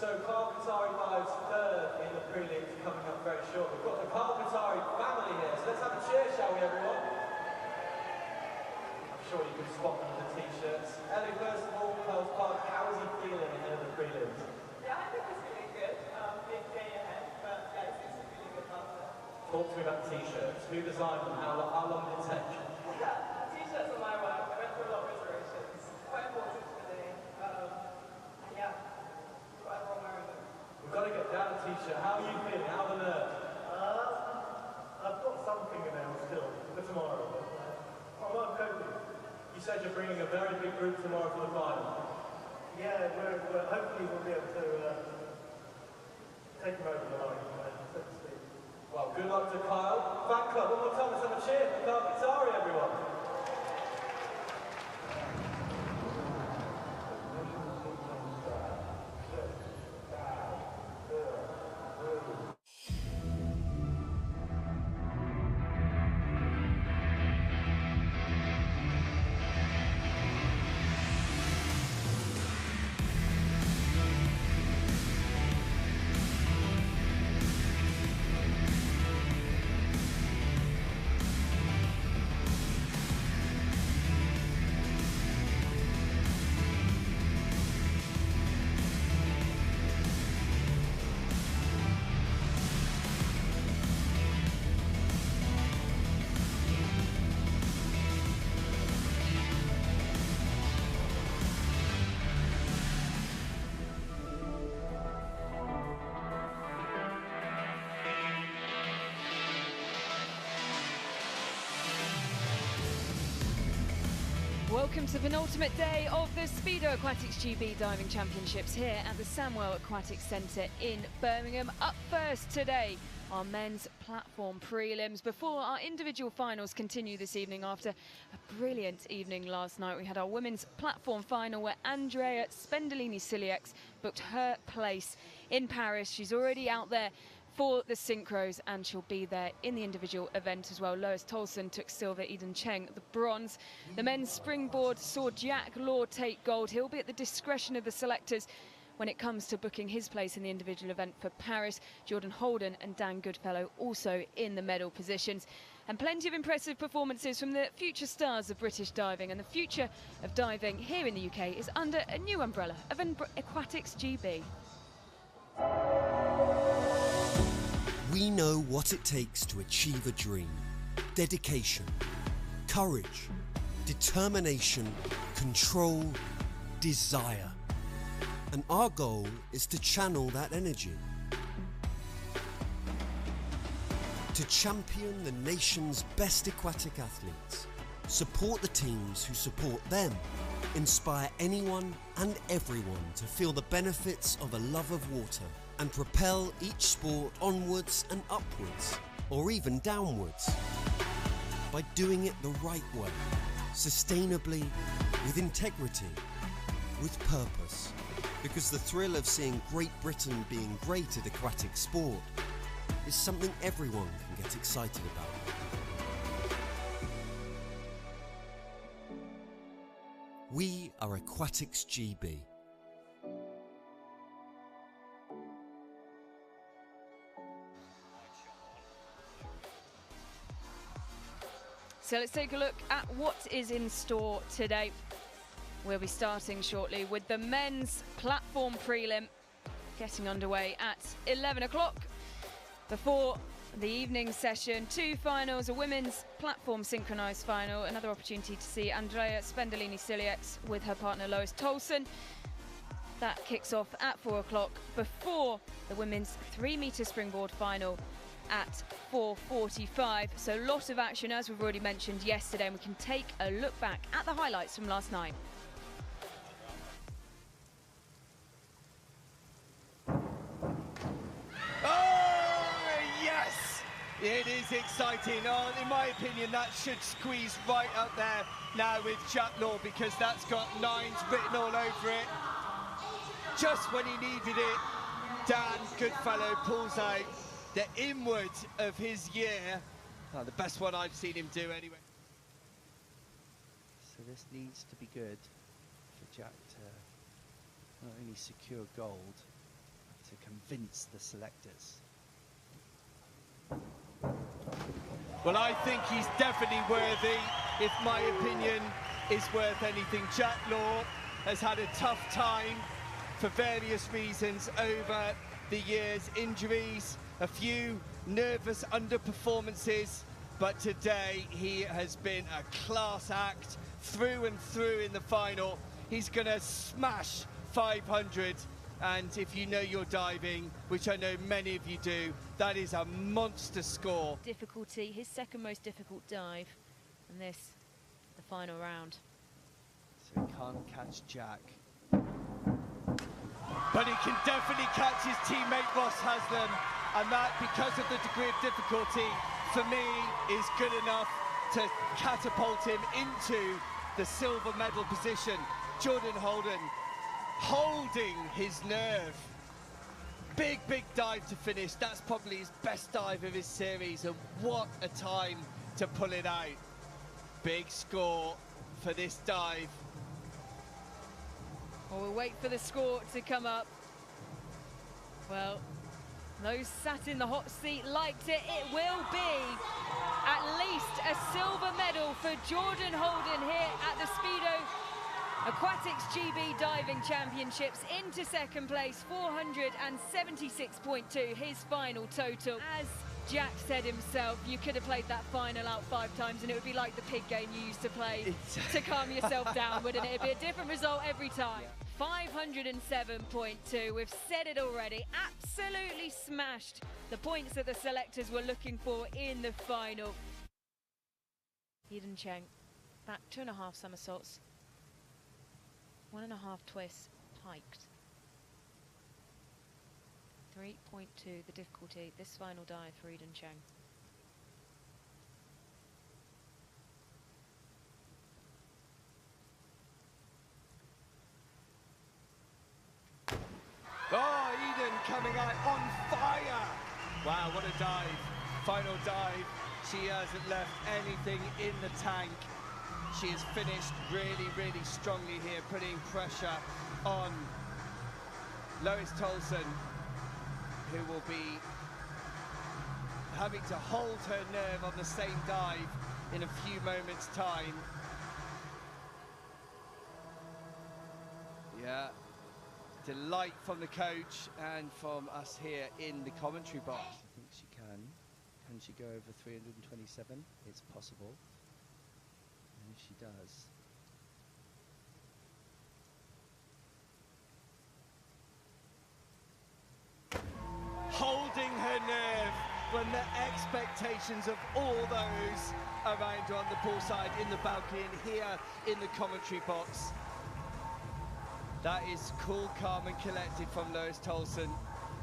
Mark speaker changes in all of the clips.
Speaker 1: So Carl Qatari dives third in the prelims coming up very shortly. We've got the Carl Qatari family here, so let's have a cheer, shall we, everyone? I'm sure you can spot them in the t-shirts. Ellie, first of all, Pearls Park, how is he feeling ahead of the prelims?
Speaker 2: Yeah, I think he's feeling good. Big day ahead, but yeah, he's feeling good about it.
Speaker 1: Talk to me about the t-shirts. Who designed them? How long did it take?
Speaker 2: T-shirts are my work. I went through a lot of iterations. Quite important for the day. Yeah, quite a long wearing them.
Speaker 1: We've got to get down a t-shirt. How are you feeling? How are the nerves?
Speaker 3: I've got some fingernails still for tomorrow. I'm coping.
Speaker 1: You said you're bringing a very big group tomorrow for the final.
Speaker 3: Yeah, we're hopefully we'll be able to take them over the line, so to speak.
Speaker 1: Well, good luck to Kyle. Fan club, one more time, let's have a cheer for Carl Qatari, everyone.
Speaker 4: Welcome to the penultimate day of the Speedo Aquatics GB Diving Championships here at the Sandwell Aquatics Centre in Birmingham. Up first today, our men's platform prelims before our individual finals continue this evening. After a brilliant evening last night, we had our women's platform final where Andrea Spendollini-Siriex booked her place in Paris. She's already out there for the synchros, and she'll be there in the individual event as well. Lois Tolson took silver, Eden Cheng the bronze. The men's springboard saw Jack Law take gold. He'll be at the discretion of the selectors when it comes to booking his place in the individual event for Paris. Jordan Holden and Dan Goodfellow also in the medal positions. And plenty of impressive performances from the future stars of British diving, and the future of diving here in the UK is under a new umbrella of Aquatics GB.
Speaker 5: We know what it takes to achieve a dream. Dedication, courage, determination, control, desire. And our goal is to channel that energy. To champion the nation's best aquatic athletes, support the teams who support them, inspire anyone and everyone to feel the benefits of a love of water, and propel each sport onwards and upwards, or even downwards, by doing it the right way, sustainably, with integrity, with purpose. Because the thrill of seeing Great Britain being great at aquatic sport is something everyone can get excited about. We are Aquatics GB.
Speaker 4: So let's take a look at what is in store today. We'll be starting shortly with the men's platform prelim getting underway at 11 o'clock. Before the evening session, two finals, a women's platform synchronised final, another opportunity to see Andrea Spendollini-Siriex with her partner Lois Tolson. That kicks off at 4 o'clock before the women's 3-metre springboard final at 4:45. So a lot of action, as we've already mentioned yesterday, and we can take a look back at the highlights from last night.
Speaker 6: Oh, yes! It is exciting. In my opinion, that should squeeze right up there now with Jack Law, because that's got 9s written all over it. Just when he needed it, Dan Goodfellow pulls out the inward of his year. Oh, the best one I've seen him do anyway. So this needs to be good for Jack to not only secure gold, to convince the selectors. Well, I think he's definitely worthy, if my opinion is worth anything. Jack Law has had a tough time for various reasons over the years. Injuries, a few nervous underperformances, but today he has been a class act through and through in the final. He's going to smash 500, and if you know your diving, which I know many of you do, that is a monster score.
Speaker 4: Difficulty, his second most difficult dive, and this, the final round.
Speaker 6: So he can't catch Jack. But he can definitely catch his teammate Ross Haslam, and that, because of the degree of difficulty, for me, is good enough to catapult him into the silver medal position. Jordan Holden holding his nerve. Big dive to finish. That's probably his best dive of his series, and what a time to pull it out. Big score for this dive.
Speaker 4: Well, we'll wait for the score to come up. Well, those sat in the hot seat liked it. It will be at least a silver medal for Jordan Holden here at the Speedo Aquatics GB Diving Championships. Into second place, 476.2, his final total. As Jack said himself, you could have played that final out 5 times and it would be like the pig game you used to play to calm yourself down, wouldn't it? It'd be a different result every time. 507.2, we've said it already, absolutely smashed the points that the selectors were looking for in the final. Eden Cheng, back 2.5 somersaults, 1.5 twists, piked. 3.2 the difficulty, this final dive for Eden Cheng.
Speaker 6: Oh, Eden coming out on fire! Wow, what a dive. Final dive. She hasn't left anything in the tank. She has finished really strongly here, putting pressure on Lois Tolson, who will be having to hold her nerve on the same dive in a few moments' time. Yeah, delight from the coach and from us here in the commentary box. I think she can. Can she go over 327? It's possible. And if she does, holding her nerve when the expectations of all those around her on the poolside, in the balcony, and here in the commentary box. That is cool, calm and collected from Lois Tolson,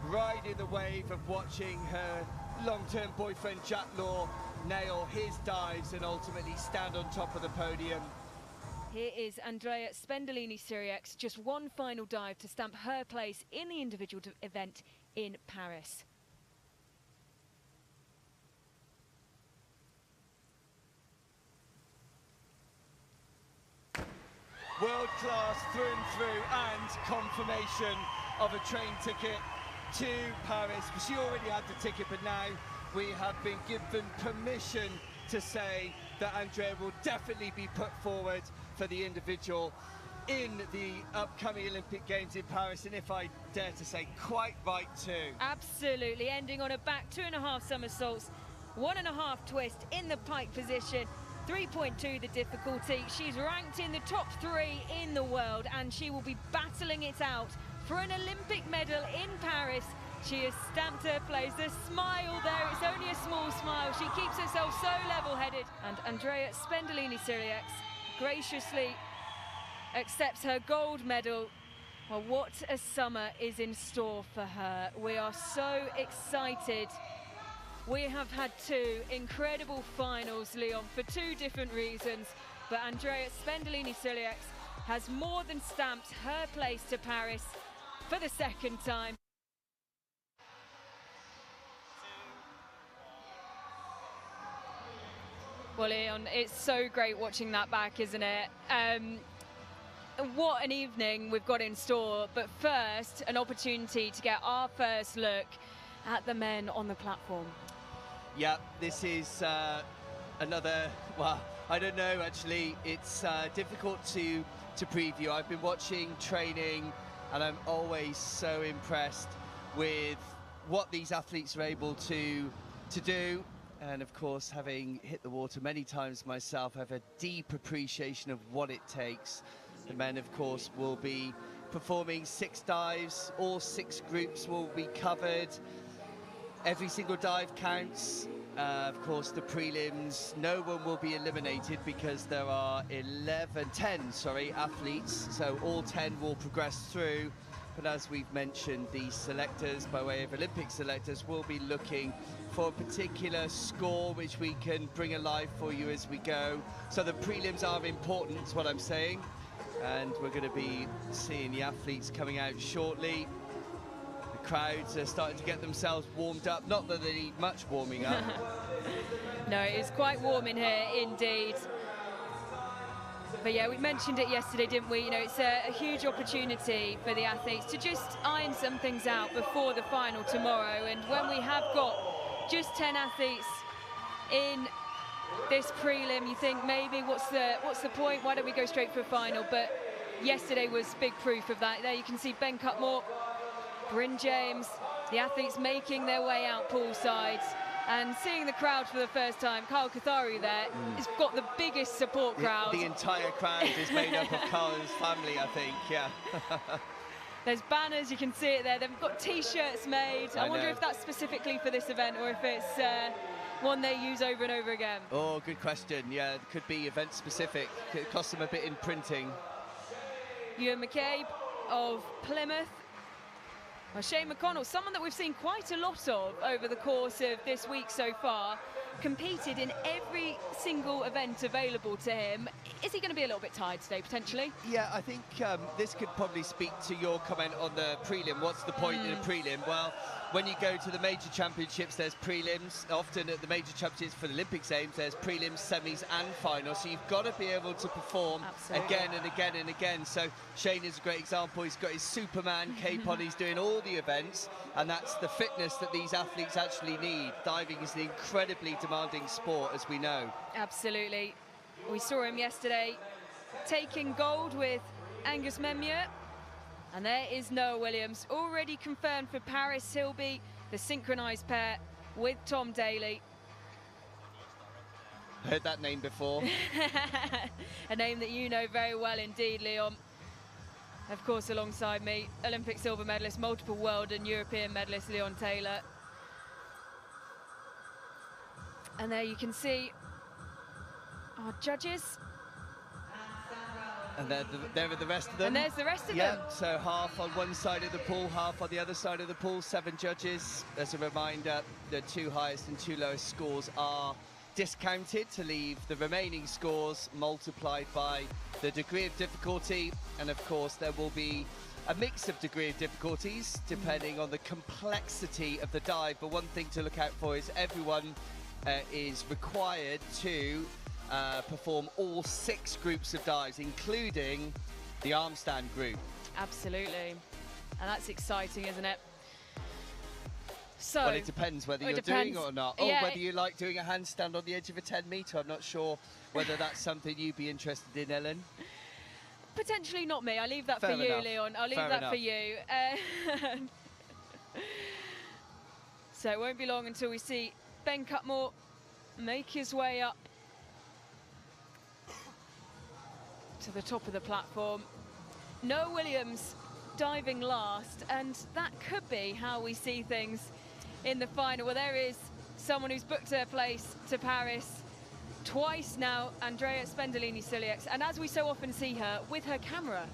Speaker 6: riding the wave of watching her long-term boyfriend Jack Law nail his dives and ultimately stand on top of the podium.
Speaker 4: Here is Andrea Spendollini-Siriex, just one final dive to stamp her place in the individual event in Paris.
Speaker 6: World class through and through, and confirmation of a train ticket to Paris. She already had the ticket, but now we have been given permission to say that Andrea will definitely be put forward for the individual in the upcoming Olympic Games in Paris, and if I dare to say, quite right too.
Speaker 4: Absolutely, ending on a back 2.5 somersaults, 1.5 twist in the pike position, 3.2 the difficulty. She's ranked in the top 3 in the world, and she will be battling it out for an Olympic medal in Paris. She has stamped her place. The smile there, it's only a small smile. She keeps herself so level-headed. And Andrea Spendollini-Siriex graciously accepts her gold medal. Well, what a summer is in store for her. We are so excited. We have had 2 incredible finals, Leon, for 2 different reasons. But Andrea Spendollini-Siriex has more than stamped her place to Paris for the 2nd time. Well, Leon, it's so great watching that back, isn't it? what an evening we've got in store. But first, an opportunity to get our first look at the men on the platform.
Speaker 6: Yeah, this is another, well, I don't know, actually. It's difficult to preview. I've been watching training, and I'm always so impressed with what these athletes are able to do. And of course, having hit the water many times myself, I have a deep appreciation of what it takes. The men, of course, will be performing 6 dives. All 6 groups will be covered. Every single dive counts. Of course, the prelims, no one will be eliminated because there are 10 athletes, so all 10 will progress through. But as we've mentioned, the selectors, by way of Olympic selectors, will be looking for a particular score which we can bring alive for you as we go. So the prelims are important, is what I'm saying. And we're going to be seeing the athletes coming out shortly. The crowds are starting to get themselves warmed up. Not that they need much warming up.
Speaker 4: No, it's quite warm in here indeed. But yeah, we mentioned it yesterday, didn't we? You know, it's a huge opportunity for the athletes to just iron some things out before the final tomorrow. And when we have got just 10 athletes in this prelim, you think maybe what's the point? Why don't we go straight for a final? But yesterday was big proof of that. There you can see Ben Cutmore, Bryn James, the athletes making their way out poolside. And seeing the crowd for the first time, Kyle Katharu there, has got the biggest support crowd.
Speaker 6: The entire crowd is made up of Kyle's family, I think, yeah.
Speaker 4: There's banners, you can see it there. They've got T-shirts made. I wonder if that's specifically for this event or if it's one they use over and over again.
Speaker 6: Oh, good question. Yeah, it could be event specific. It costs them a bit in printing.
Speaker 4: Ewan McCabe of Plymouth. Well, Shane McConnell, someone that we've seen quite a lot of over the course of this week so far, competed in every single event available to him. Is he going to be a little bit tired today, potentially?
Speaker 6: Yeah, I think this could probably speak to your comment on the prelim. What's the point in a prelim? Well, when you go to the major championships, there's prelims. Often at the major championships for the Olympics aims, there's prelims, semis and finals. So you've got to be able to perform again and again and again. So Shane is a great example. He's got his Superman cape on. He's doing all the events. And that's the fitness that these athletes actually need. Diving is an incredibly demanding sport, as we know.
Speaker 4: Absolutely. We saw him yesterday taking gold with Angus Memure. And there is Noah Williams, already confirmed for Paris. He'll be the synchronised pair with Tom Daly.
Speaker 6: Heard that name before.
Speaker 4: A name that you know very well indeed, Leon. Of course, alongside me, Olympic silver medalist, multiple world and European medalist, Leon Taylor. And there you can see our judges.
Speaker 6: And there are the rest of them.
Speaker 4: And there's the rest of them.
Speaker 6: Yeah, so half on one side of the pool, half on the other side of the pool, 7 judges. As a reminder, the 2 highest and 2 lowest scores are discounted to leave the remaining scores multiplied by the degree of difficulty. And of course, there will be a mix of degree of difficulties depending on the complexity of the dive. But one thing to look out for is everyone is required to perform all 6 groups of dives, including the arm stand group.
Speaker 4: Absolutely. And that's exciting, isn't it? So,
Speaker 6: well, it depends whether you're doing it or not. Or whether you like doing a handstand on the edge of a 10-metre. I'm not sure whether that's something you'd be interested in, Ellen.
Speaker 4: Potentially not me. I'll leave that for you, Leon. I'll leave that for you. So it won't be long until we see Ben Cutmore make his way up to the top of the platform. Noah Williams diving last, and that could be how we see things in the final. Well, there is someone who's booked her place to Paris twice now, Andrea Spendollini-Siriex, and as we so often see her, with her camera.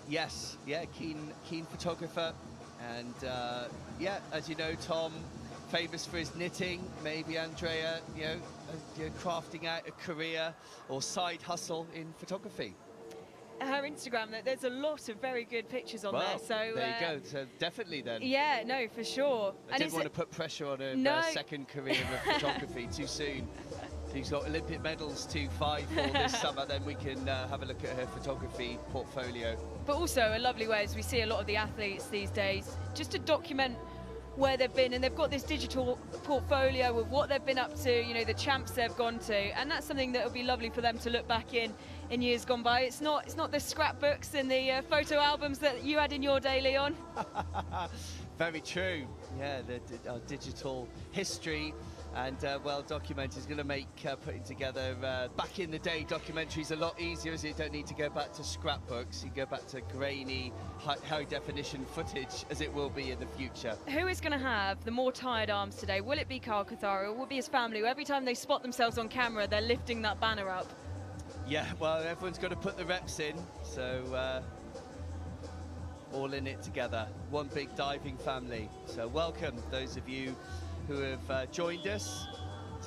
Speaker 6: Yes, yeah, keen photographer, and yeah, as you know, Tom, famous for his knitting. Maybe Andrea, you know, crafting out a career or side hustle in photography.
Speaker 4: Her Instagram, there's a lot of very good pictures on there. So
Speaker 6: there you go. So definitely then.
Speaker 4: Yeah, no, for sure.
Speaker 6: I didn't want to put pressure on her second career of photography too soon. She's got Olympic medals to fight for this summer, then we can have a look at her photography portfolio.
Speaker 4: But also a lovely way, as we see a lot of the athletes these days, just to document where they've been, and they've got this digital portfolio of what they've been up to, you know, the champs they've gone to, and that's something that will be lovely for them to look back in years gone by. It's not the scrapbooks and the photo albums that you had in your day, Leon.
Speaker 6: Very true. Yeah, our digital history and well documented is going to make putting together back in the day documentaries a lot easier, as you don't need to go back to scrapbooks. You go back to grainy, high definition footage, as it will be in the future.
Speaker 4: Who is going to have the more tired arms today? Will it be Carl Cathari, or will it be his family, who every time they spot themselves on camera they're lifting that banner up?
Speaker 6: Yeah, well, everyone's got to put the reps in, so all in it together, one big diving family. So welcome those of you who have joined us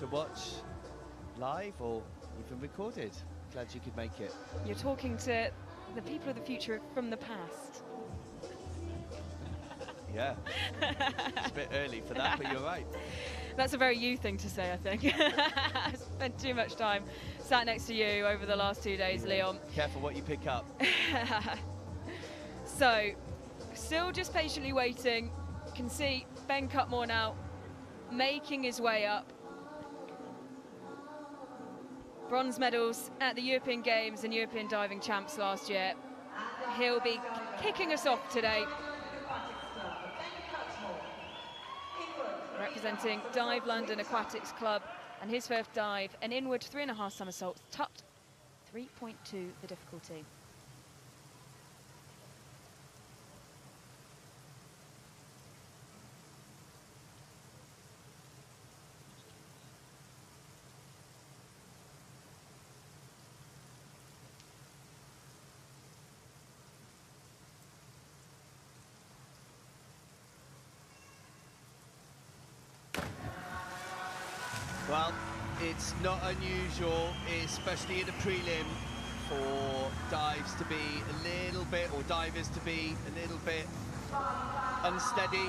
Speaker 6: to watch live or even recorded. Glad you could make it.
Speaker 4: You're talking to the people of the future from the past.
Speaker 6: Yeah, it's a bit early for that, but you're right.
Speaker 4: That's a very you thing to say, I think. I've spent too much time sat next to you over the last 2 days, Leon.
Speaker 6: Careful what you pick up.
Speaker 4: So, still just patiently waiting. You can see Ben Cutmore now making his way up. Bronze medals at the European Games and European Diving Champs last year. He'll be kicking us off today, representing Dive London Aquatics Club, and his first dive, an inward 3.5 somersaults, tucked, 3.2 the difficulty.
Speaker 6: Well, it's not unusual, especially in a prelim, for dives to be a little bit, or divers to be a little bit unsteady,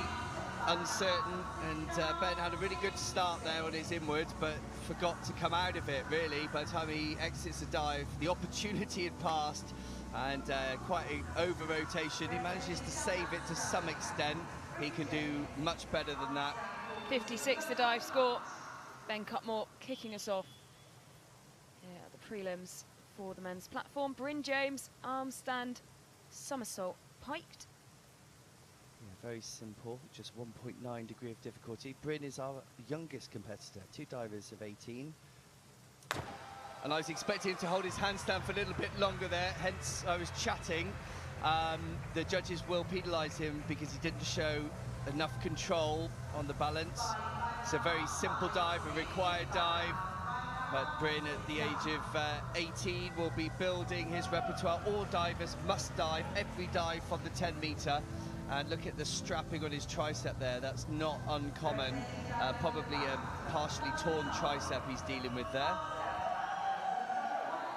Speaker 6: uncertain, and Ben had a really good start there on his inward, but forgot to come out of it, really. By the time he exits the dive, the opportunity had passed, and quite an over-rotation. He manages to save it to some extent. He can do much better than that.
Speaker 4: 56 the dive score. Ben Cutmore kicking us off here at the prelims for the men's platform. Bryn James, arm stand, somersault, piked.
Speaker 6: Yeah, very simple, just 1.9 degree of difficulty. Bryn is our youngest competitor, 2 divers of 18. And I was expecting him to hold his handstand for a little bit longer there, hence I was chatting. The judges will penalise him because he didn't show enough control on the balance. It's a very simple dive, a required dive, but Bryn at the age of 18 will be building his repertoire. All divers must dive, every dive from the 10 metre. And look at the strapping on his tricep there, that's not uncommon. Probably a partially torn tricep he's dealing with there.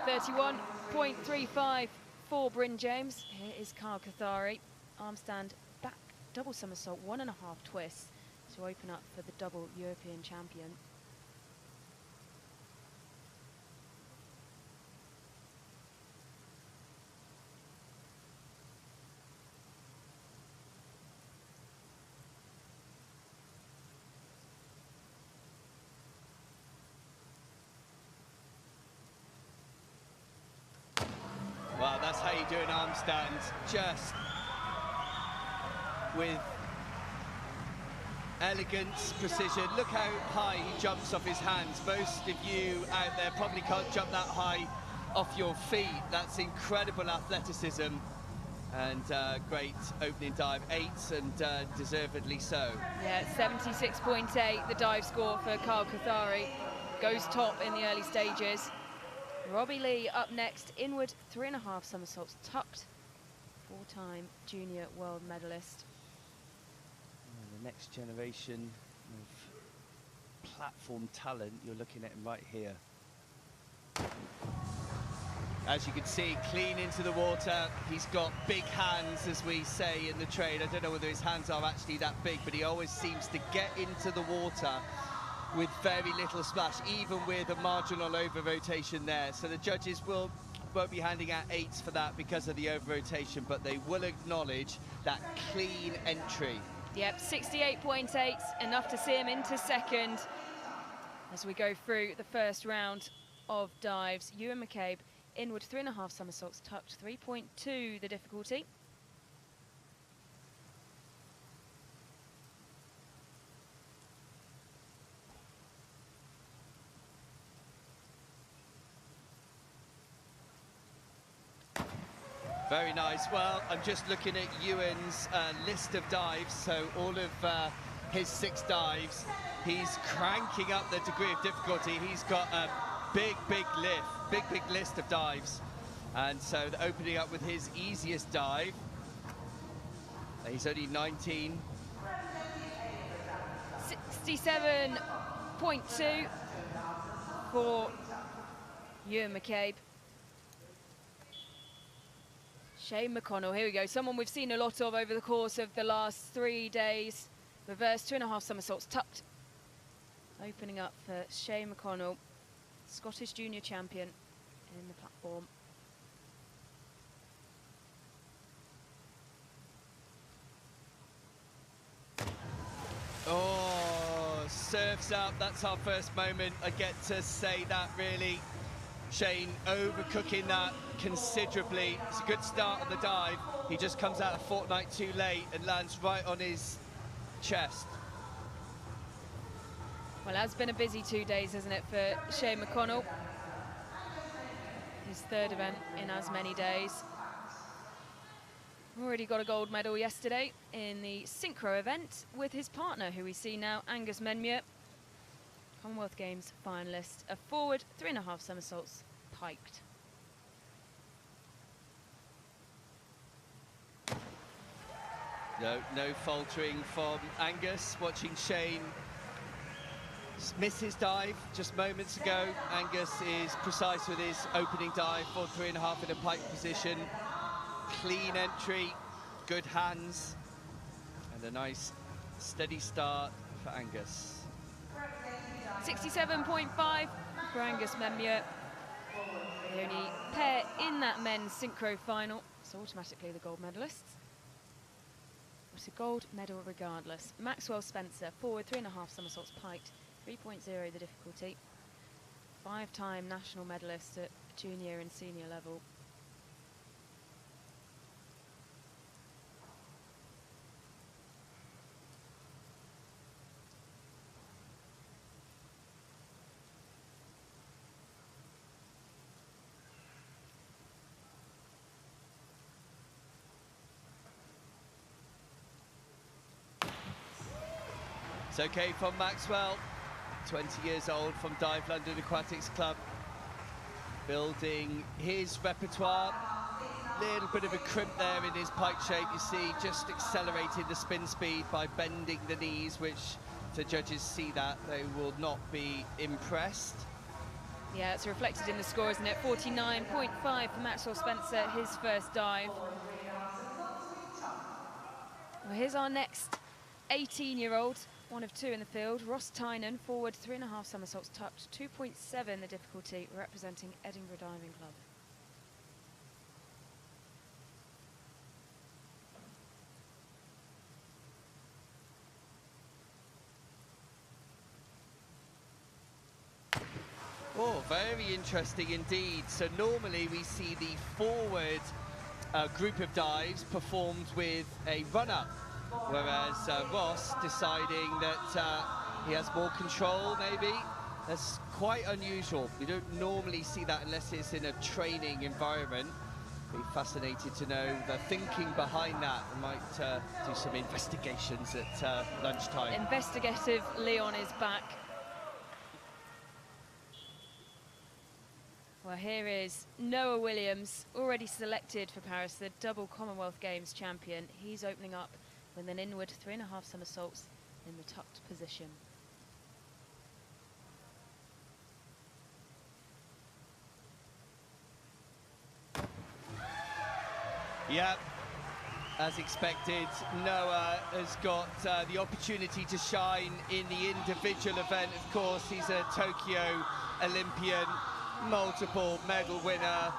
Speaker 4: 31.35 for Bryn James. Here is Carl Cathari, arm stand, back, double somersault, 1.5 twists to open up for the double European champion.
Speaker 6: Well, that's how you do an arm stand, just with elegance, precision. Look how high he jumps off his hands. Most of you out there probably can't jump that high off your feet. That's incredible athleticism, and great opening dive, 8s, and deservedly so.
Speaker 4: Yeah, 76.8 the dive score for Carl Cathari. Goes top in the early stages. Robbie Lee up next, inward 3.5 somersaults, tucked, 4-time junior world medalist.
Speaker 6: The next generation of platform talent, you're looking at him right here. As you can see, clean into the water. He's got big hands, as we say in the trade. I don't know whether his hands are actually that big, but he always seems to get into the water with very little splash, even with a marginal over-rotation there. So the judges won't be handing out 8s for that because of the over-rotation, but they will acknowledge that clean entry.
Speaker 4: Yep, 68.8, enough to see him into second. As we go through the first round of dives, Ewan McCabe, inward 3.5 somersaults tucked, 3.2 the difficulty.
Speaker 6: Very nice. Well, I'm just looking at Ewan's list of dives, so all of his 6 dives, he's cranking up the degree of difficulty. He's got a big list of dives. And so the opening up with his easiest dive, he's only 19.
Speaker 4: 67.2 for Ewan McCabe. Shane McConnell, here we go. Someone we've seen a lot of over the course of the last 3 days. Reverse 2.5 somersaults tucked. Opening up for Shane McConnell, Scottish junior champion in the platform.
Speaker 6: Oh, serves up. That's our first moment. I get to say that, really. Shane overcooking that considerably. It's a good start on the dive. He just comes out a fortnight too late and lands right on his chest.
Speaker 4: Well, it has been a busy 2 days, hasn't it, for Shane McConnell? His 3rd event in as many days. Already got a gold medal yesterday in the synchro event with his partner, who we see now, Angus Menmuir. Commonwealth Games finalist, a forward 3.5 somersaults piked.
Speaker 6: No faltering from Angus. Watching Shane miss his dive just moments ago. Angus is precise with his opening dive, for 3.5 in a pike position. Clean entry, good hands, and a nice steady start for Angus.
Speaker 4: 67.5 for Angus Menmuir. The only pair in that men's synchro final, so automatically the gold medalists. It's a gold medal regardless. Maxwell Spencer, forward 3.5 somersaults piked, 3.0 the difficulty. 5-time national medalist at junior and senior level.
Speaker 6: It's okay from Maxwell, 20 years old, from Dive London Aquatics Club, building his repertoire. Little bit of a crimp there in his pike shape, you see, just accelerating the spin speed by bending the knees, which if the judges see that, they will not be impressed.
Speaker 4: Yeah, it's reflected in the score, isn't it? 49.5 for Maxwell Spencer, his first dive. Well, here's our next 18-year-old. 1 of 2 in the field. Ross Tynan, forward 3.5 somersaults tucked, 2.7 the difficulty, representing Edinburgh Diving Club.
Speaker 6: Oh, very interesting indeed. So normally we see the forward group of dives performed with a run-up, whereas Ross deciding that he has more control, maybe. That's quite unusual. We don't normally see that unless it's in a training environment. Be fascinated to know the thinking behind that. We might do some investigations at lunchtime.
Speaker 4: Investigative Leon is back. Well, here is Noah Williams, already selected for Paris, the double Commonwealth Games champion. He's opening up with an inward 3.5 somersaults in the tucked position.
Speaker 6: Yeah, as expected, Noah has got the opportunity to shine in the individual event. Of course, he's a Tokyo Olympian, multiple medal winner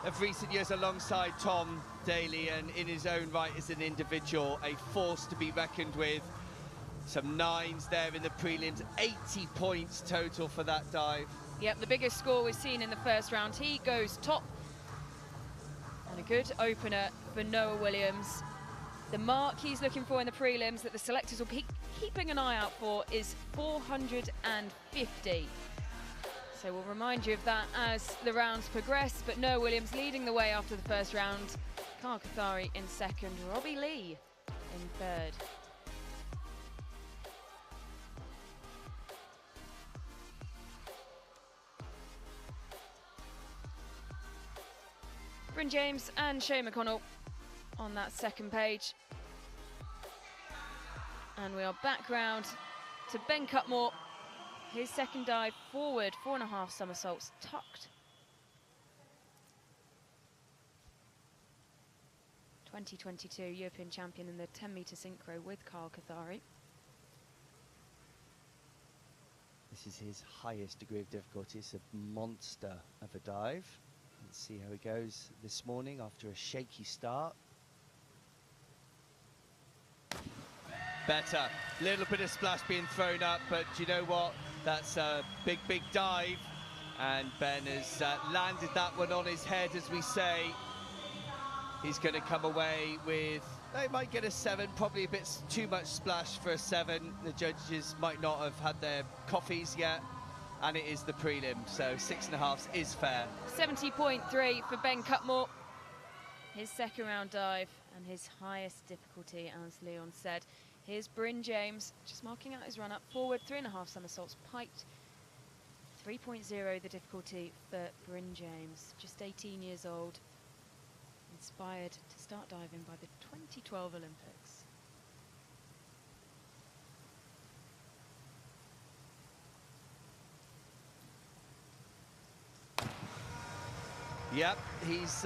Speaker 6: of recent years alongside Tom Daly, and in his own right as an individual, a force to be reckoned with. Some 9s there in the prelims, 80 points total for that dive.
Speaker 4: Yep, the biggest score we've seen in the first round. He goes top. And a good opener for Noah Williams. The mark he's looking for in the prelims that the selectors will be keeping an eye out for is 450. So we'll remind you of that as the rounds progress, but Noah Williams leading the way after the first round. Kyle Cathari in second, Robbie Lee in third. Bryn James and Shay McConnell on that second page. And we are back round to Ben Cutmore. His second dive forward, 4.5 somersaults, tucked. 2022 European champion in the 10-metre synchro with Kyle Cathari.
Speaker 6: This is his highest degree of difficulty. It's a monster of a dive. Let's see how he goes this morning after a shaky start. Better. Little bit of splash being thrown up, but you know what? That's a big, big dive. And Ben has landed that one on his head, as we say. He's going to come away with, they might get a 7, probably a bit too much splash for a 7. The judges might not have had their coffees yet. And it is the prelim, so 6.5 is fair.
Speaker 4: 70.3 for Ben Cutmore. His second round dive and his highest difficulty, as Leon said. Here's Bryn James, just marking out his run up forward, 3.5 somersaults piked. 3.0 the difficulty for Bryn James, just 18 years old. Inspired to start diving by the 2012 Olympics.
Speaker 6: Yep, he's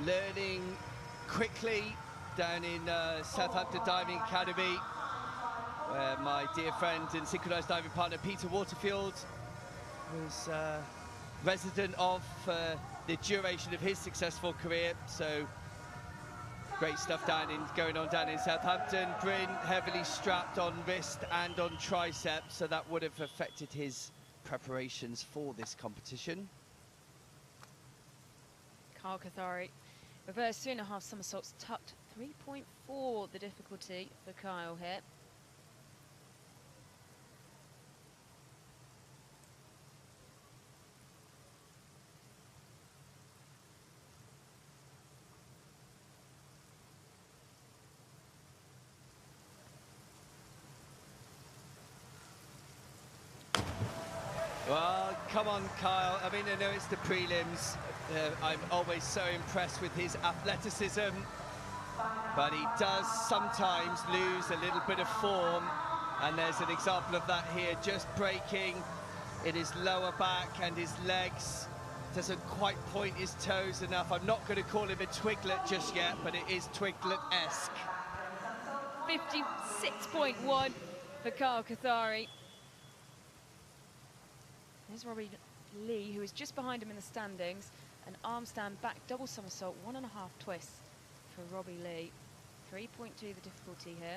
Speaker 6: learning quickly down in Southampton Diving Academy, where my dear friend and synchronised diving partner Peter Waterfield was resident of the duration of his successful career. So great stuff going on down in Southampton. Bryn heavily strapped on wrist and on tricep, so that would have affected his preparations for this competition.
Speaker 4: Kyle Cathari, reverse 3.5 somersaults tucked, 3.4 the difficulty for Kyle here.
Speaker 6: Well, come on, Kyle. I mean, I know it's the prelims. I'm always so impressed with his athleticism, but he does sometimes lose a little bit of form, and there's an example of that here, just breaking in his lower back and his legs. Doesn't quite point his toes enough. I'm not going to call him a twiglet just yet, but it is twiglet-esque.
Speaker 4: 56.1 for Kyle Cathari. Here's Robbie Lee, who is just behind him in the standings. An arm stand back double somersault, 1.5 twists for Robbie Lee. 3.2 the difficulty here.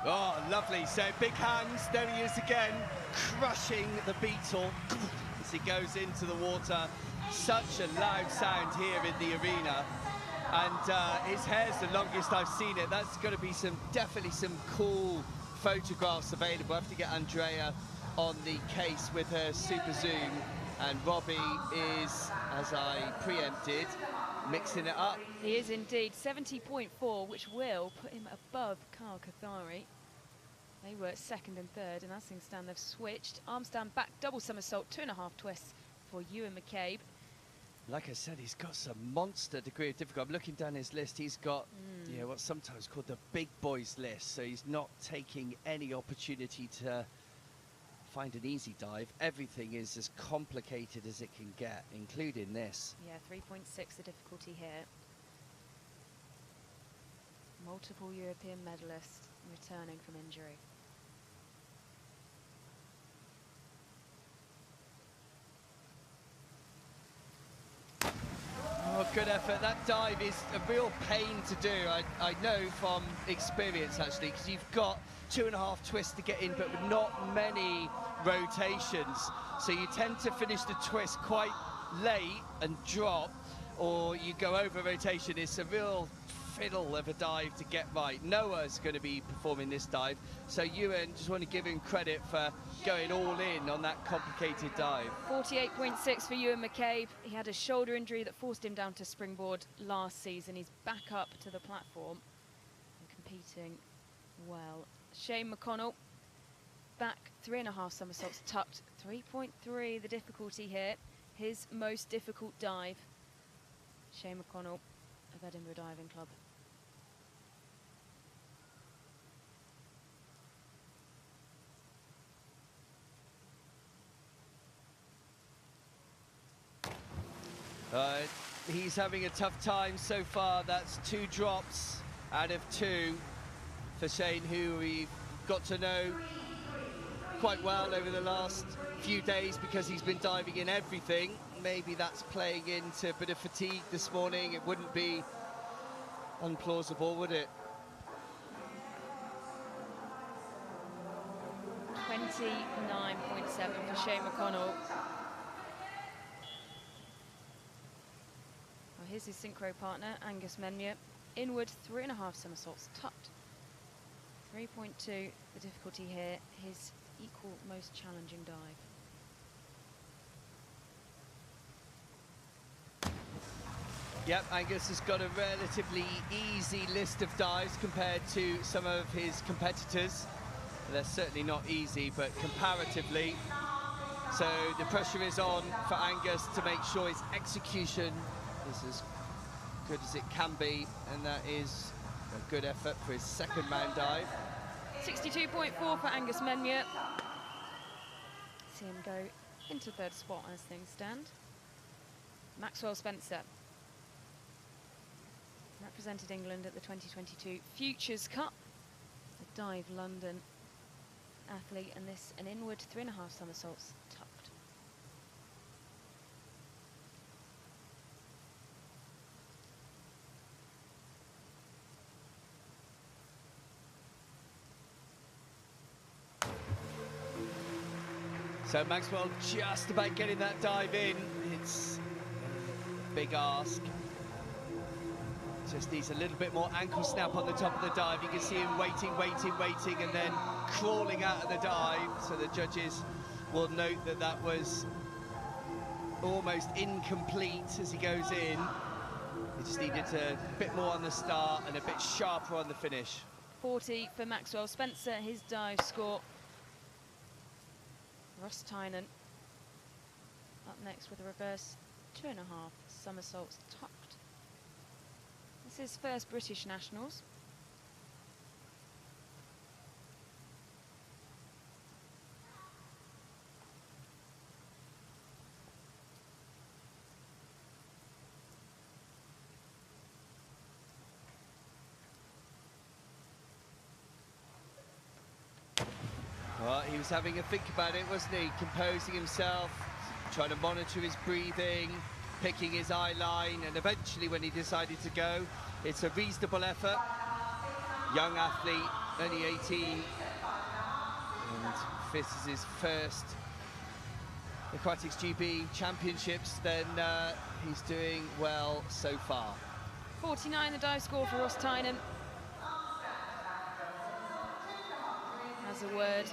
Speaker 6: Oh, lovely. So big hands. There he is again, crushing the beetle as he goes into the water. Such a loud sound here in the arena. And his hair's the longest I've seen it. That's going to be definitely some cool photographs available. I have to get Andrea on the case with her super zoom. And Robbie is, as I preempted, mixing it up.
Speaker 4: He is indeed, 70.4, which will put him above Kyle Cathari. They were second and third, and as things stand, they've switched. Arm stand back, double somersault, 2.5 twists for Ewan McCabe.
Speaker 6: Like I said, he's got some monster degree of difficulty. I'm looking down his list. He's got, you know, what's sometimes called the big boys list. So he's not taking any opportunity to find an easy dive. Everything is as complicated as it can get, including this.
Speaker 4: Yeah, 3.6 the difficulty here. Multiple European medalist returning from injury.
Speaker 6: Oh, good effort. That dive is a real pain to do. I know from experience, actually, because you've got 2.5 twists to get in, but with not many rotations. So you tend to finish the twist quite late and drop, or you go over rotation. It's a real fiddle of a dive to get right. Noah's going to be performing this dive, so Ewan, just want to give him credit for going all in on that complicated dive.
Speaker 4: 48.6 for Ewan McCabe. He had a shoulder injury that forced him down to springboard last season. He's back up to the platform and competing well. Shane McConnell, back 3.5 somersaults tucked, 3.3 the difficulty here. His most difficult dive. Shane McConnell of Edinburgh Diving Club.
Speaker 6: He's having a tough time so far. That's 2 drops out of 2 for Shane, who we've got to know quite well over the last few days because he's been diving in everything. Maybe that's playing into a bit of fatigue this morning. It wouldn't be unplausible, would it?
Speaker 4: 29.7 for Shane McConnell. Well, here's his synchro partner, Angus Menmuir. Inward 3.5 somersaults tucked. 3.2 the difficulty here, his equal most challenging dive.
Speaker 6: Yep, Angus has got a relatively easy list of dives compared to some of his competitors. They're certainly not easy, but comparatively. So the pressure is on for Angus to make sure his execution is as good as it can be, and that is a good effort for his second round dive.
Speaker 4: 62.4 for Angus Menmuir. See him go into 3rd spot as things stand. Maxwell Spencer represented England at the 2022 Futures Cup. A Dive London athlete, and this an inward 3.5 somersaults tucked.
Speaker 6: So Maxwell just about getting that dive in. It's a big ask. Just needs a little bit more ankle snap on the top of the dive. You can see him waiting, and then crawling out of the dive. So the judges will note that that was almost incomplete as he goes in. He just needed a bit more on the start and a bit sharper on the finish.
Speaker 4: 40 for Maxwell Spencer, his dive score. Ross Tynan up next with a reverse 2.5 somersaults tucked. This is first British nationals.
Speaker 6: Well, he was having a think about it, wasn't he? Composing himself, trying to monitor his breathing, picking his eye line, and eventually when he decided to go, it's a reasonable effort. Young athlete, only 18, and if this is his first Aquatics GB Championships, then he's doing well so far.
Speaker 4: 49 the dive score for Ross Tynan. Has a word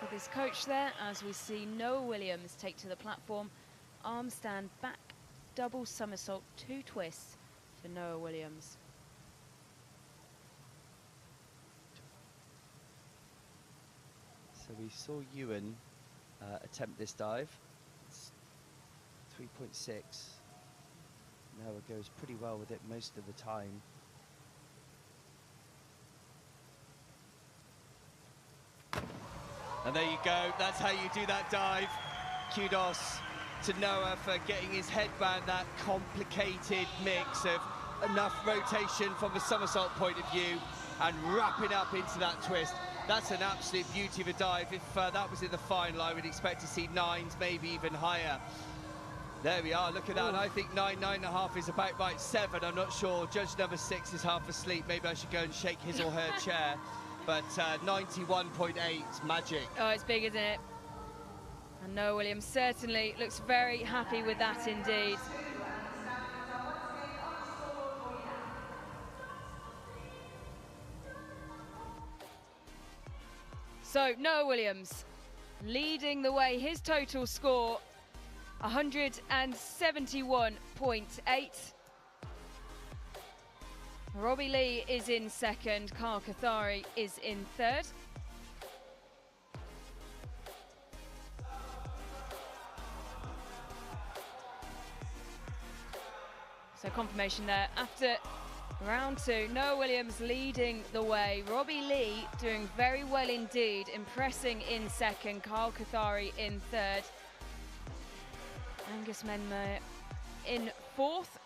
Speaker 4: with his coach there as we see Noah Williams take to the platform. Arm stand back, double somersault, 2 twists for Noah Williams.
Speaker 6: So we saw Ewan attempt this dive. It's 3.6. Noah goes pretty well with it most of the time. And there you go, that's how you do that dive. Kudos to Noah for getting his head around that complicated mix of enough rotation from a somersault point of view and wrapping up into that twist. That's an absolute beauty of a dive. If that was in the final, I would expect to see 9s, maybe even higher. There we are, look at that. I think 9, 9.5 is about right. 7, I'm not sure. Judge number 6 is half asleep. Maybe I should go and shake his or her chair. But 91.8, magic.
Speaker 4: Oh, it's big, isn't it? And Noah Williams certainly looks very happy with that indeed. So Noah Williams leading the way, his total score 171.8. Robbie Lee is in second, Carl Cathari is in third. So confirmation there after round 2, Noah Williams leading the way, Robbie Lee doing very well indeed, impressing in second, Carl Cathari in third, Angus Menmer in fourth.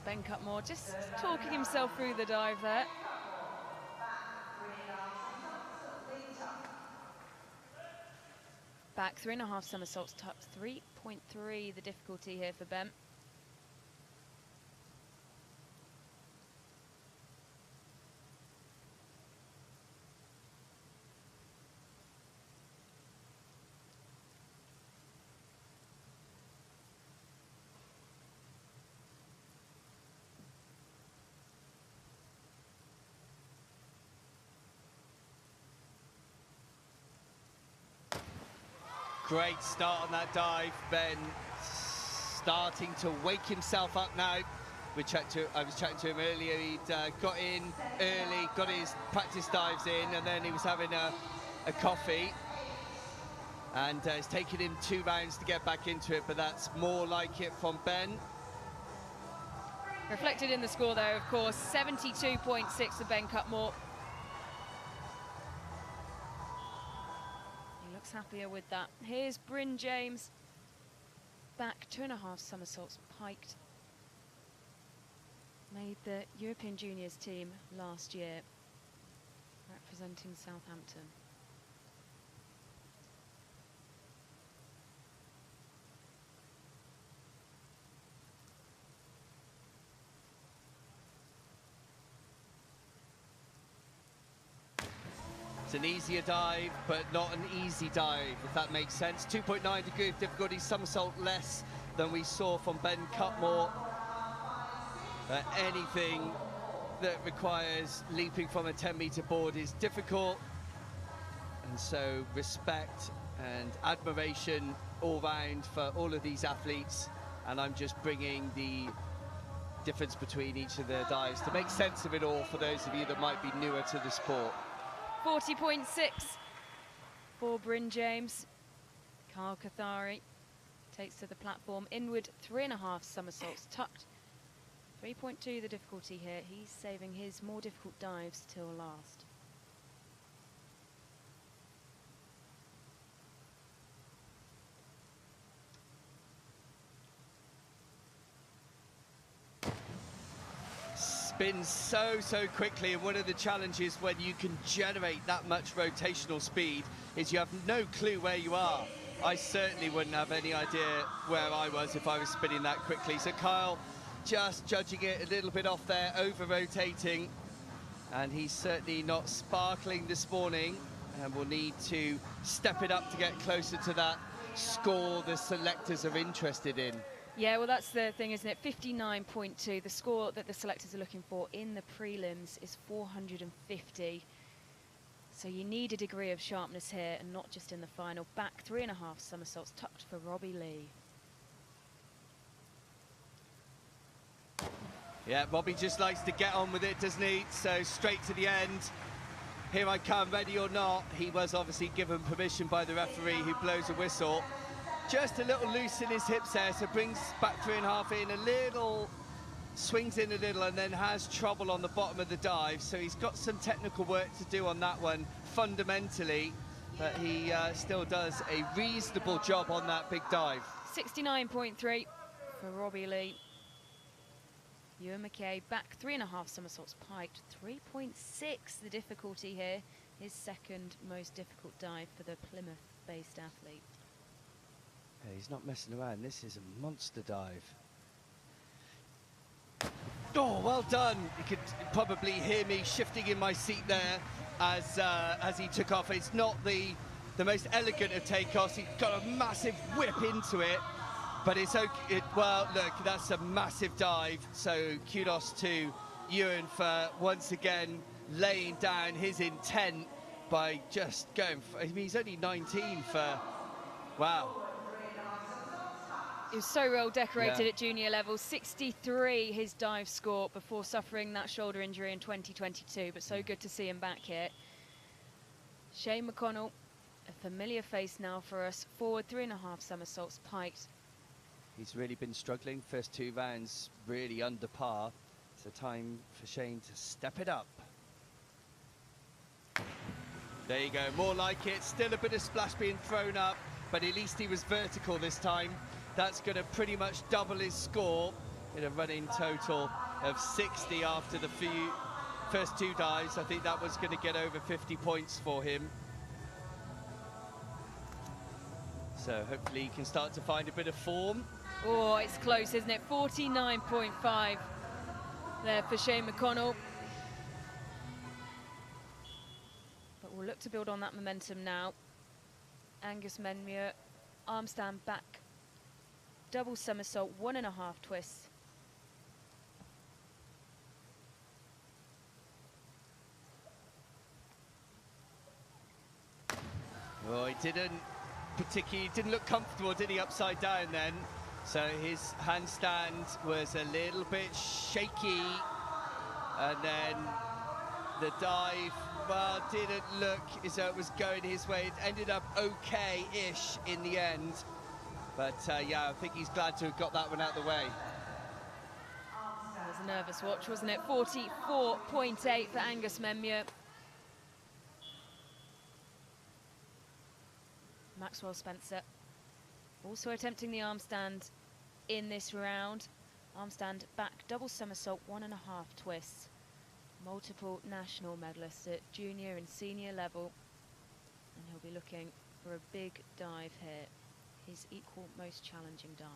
Speaker 4: Ben Cutmore just talking himself through the dive there. Back 3.5 somersaults, tucked 3.3 the difficulty here for Ben.
Speaker 6: Great start on that dive. Ben starting to wake himself up now. I was chatting to him earlier. He'd got in early, got his practice dives in, and then he was having a coffee. And it's taken him 2 rounds to get back into it, but that's more like it from Ben.
Speaker 4: Reflected in the score there, of course, 72.6 for Ben Cutmore. Happier with that. Here's Bryn James, back 2.5 somersaults piked. Made the European Juniors team last year, representing Southampton.
Speaker 6: It's an easier dive, but not an easy dive, if that makes sense. 2.9 degree of difficulty, somersault less than we saw from Ben Cutmore. Anything that requires leaping from a 10-metre board is difficult. And so respect and admiration all round for all of these athletes. And I'm just bringing the difference between each of the dives to make sense of it all for those of you that might be newer to the sport.
Speaker 4: 40.6 for Bryn James. Carl Cathari takes to the platform, inward 3.5 somersaults tucked. 3.2 the difficulty here. He's saving his more difficult dives till last.
Speaker 6: Spins so quickly, and one of the challenges when you can generate that much rotational speed is you have no clue where you are. I certainly wouldn't have any idea where I was if I was spinning that quickly. So Kyle just judging it a little bit off there, over-rotating, and he's certainly not sparkling this morning, and will need to step it up to get closer to that score the selectors are interested in.
Speaker 4: Yeah, well, that's the thing, isn't it? 59.2. The score that the selectors are looking for in the prelims is 450. So you need a degree of sharpness here, and not just in the final. Back 3.5 somersaults tucked for Robbie Lee.
Speaker 6: Yeah, Robbie just likes to get on with it, doesn't he? So straight to the end. Here I come, ready or not. He was obviously given permission by the referee, who blows a whistle. Just a little loose in his hips there, so brings back 3.5 in, a little, swings in a little, and then has trouble on the bottom of the dive. So he's got some technical work to do on that one, fundamentally, but he still does a reasonable job on that big dive.
Speaker 4: 69.3 for Robbie Lee. Ewan McKay back 3.5 somersaults piked, 3.6 the difficulty here. His second most difficult dive for the Plymouth-based athlete.
Speaker 6: Yeah, he's not messing around. This is a monster dive. Oh, well done. You could probably hear me shifting in my seat there as he took off. It's not the most elegant of takeoffs. He got a massive whip into it. But it's okay. Well, look, that's a massive dive. So kudos to Ewan for once again laying down his intent by just going for, I mean, he's only 19 for, wow.
Speaker 4: He was so well decorated
Speaker 6: Yeah.
Speaker 4: at junior level. 63 his dive score before suffering that shoulder injury in 2022, but so good to see him back here. Shane McConnell, a familiar face now for us. Forward 3.5 somersaults piked.
Speaker 6: He's really been struggling. First 2 rounds really under par. So time for Shane to step it up. There you go, more like it. Still a bit of splash being thrown up, but at least he was vertical this time. That's going to pretty much double his score in a running total of 60 after the first 2 dives. I think that was going to get over 50 points for him. So hopefully he can start to find a bit of form.
Speaker 4: Oh, it's close, isn't it? 49.5 there for Shane McConnell. But we'll look to build on that momentum now. Angus Menmuir, arm stand back, double somersault, 1.5 twists.
Speaker 6: Oh, he didn't look comfortable, did he, upside down then? So his handstand was a little bit shaky, and then the dive, well, didn't look as though it was going his way. It ended up okay-ish in the end, but yeah, I think he's glad to have got that one out of the way.
Speaker 4: That was a nervous watch, wasn't it? 44.8 for Angus Menmuir. Maxwell Spencer also attempting the arm stand in this round. Arm stand back, double somersault, 1.5 twists. Multiple national medalists at junior and senior level. And he'll be looking for a big dive here. His equal most challenging dive.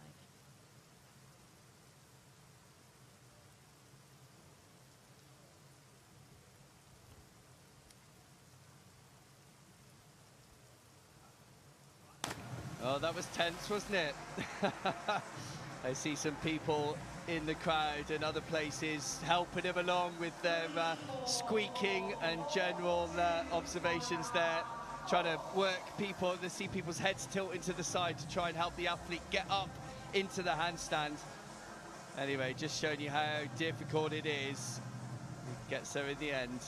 Speaker 6: Oh, that was tense, wasn't it? I see some people in the crowd and other places helping him along with their squeaking and general observations there, trying to work people, to see people's heads tilting to the side to try and help the athlete get up into the handstand. Anyway, just showing you how difficult it is. He gets there in the end.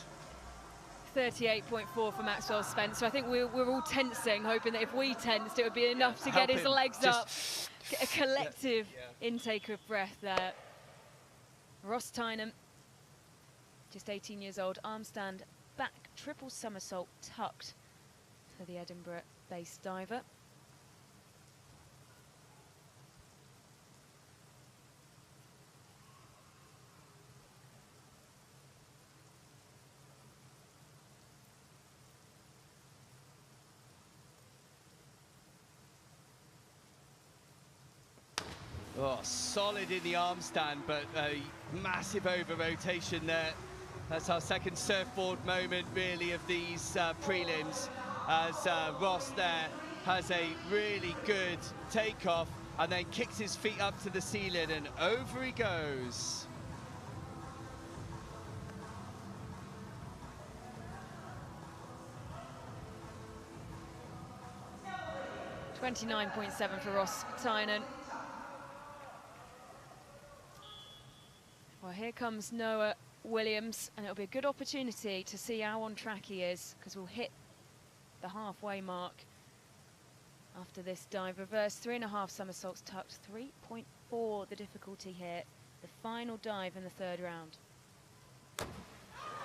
Speaker 4: 38.4 for Maxwell Spencer. I think we're all tensing, hoping that if we tensed, it would be enough to get his legs up. Get a collective intake of breath there. Ross Tynan, just 18 years old, arm stand back, triple somersault tucked for the Edinburgh-based diver.
Speaker 6: Oh, solid in the arm stand, but a massive over-rotation there. That's our second surfboard moment, really, of these prelims, as Ross there has a really good takeoff, and then kicks his feet up to the ceiling, and over he goes.
Speaker 4: 29.7 for Ross Tynan. Well, here comes Noah Williams, and it'll be a good opportunity to see how on track he is, because we'll hit the halfway mark after this dive. Reverse 3.5 somersaults tucked, 3.4 the difficulty here. The final dive in the third round.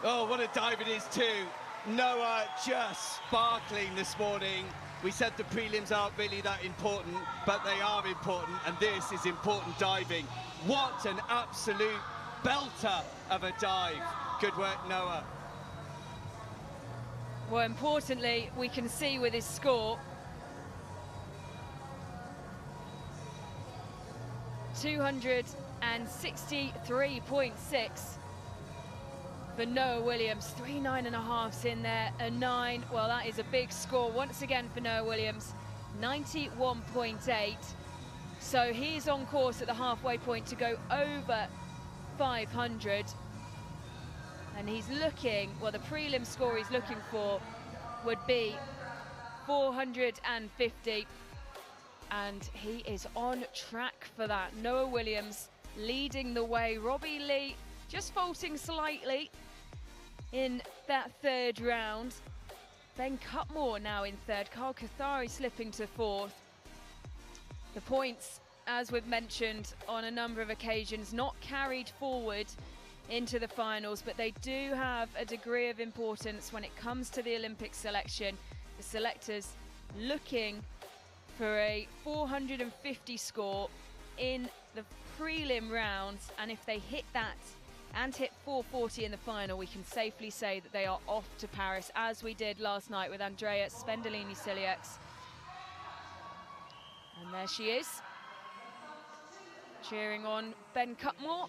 Speaker 6: Oh, what a dive it is too. Noah just sparkling this morning. We said the prelims aren't really that important, but they are important, and this is important diving. What an absolute belter of a dive. Good work, Noah.
Speaker 4: Well, importantly, we can see with his score, 263.6 for Noah Williams. 3 9.5s in there, a 9. Well, that is a big score once again for Noah Williams. 91.8. So he's on course at the halfway point to go over 500. And he's looking, well, the prelim score he's looking for would be 450. And he is on track for that. Noah Williams leading the way. Robbie Lee just faulting slightly in that third round. Ben Cutmore now in third. Carl Cathari slipping to fourth. The points, as we've mentioned on a number of occasions, not carried forward into the finals, but they do have a degree of importance when it comes to the Olympic selection. The selectors looking for a 450 score in the prelim rounds, and if they hit that and hit 440 in the final, we can safely say that they are off to Paris, as we did last night with Andrea Spendollini-Siriex. And there she is, cheering on Ben Cutmore,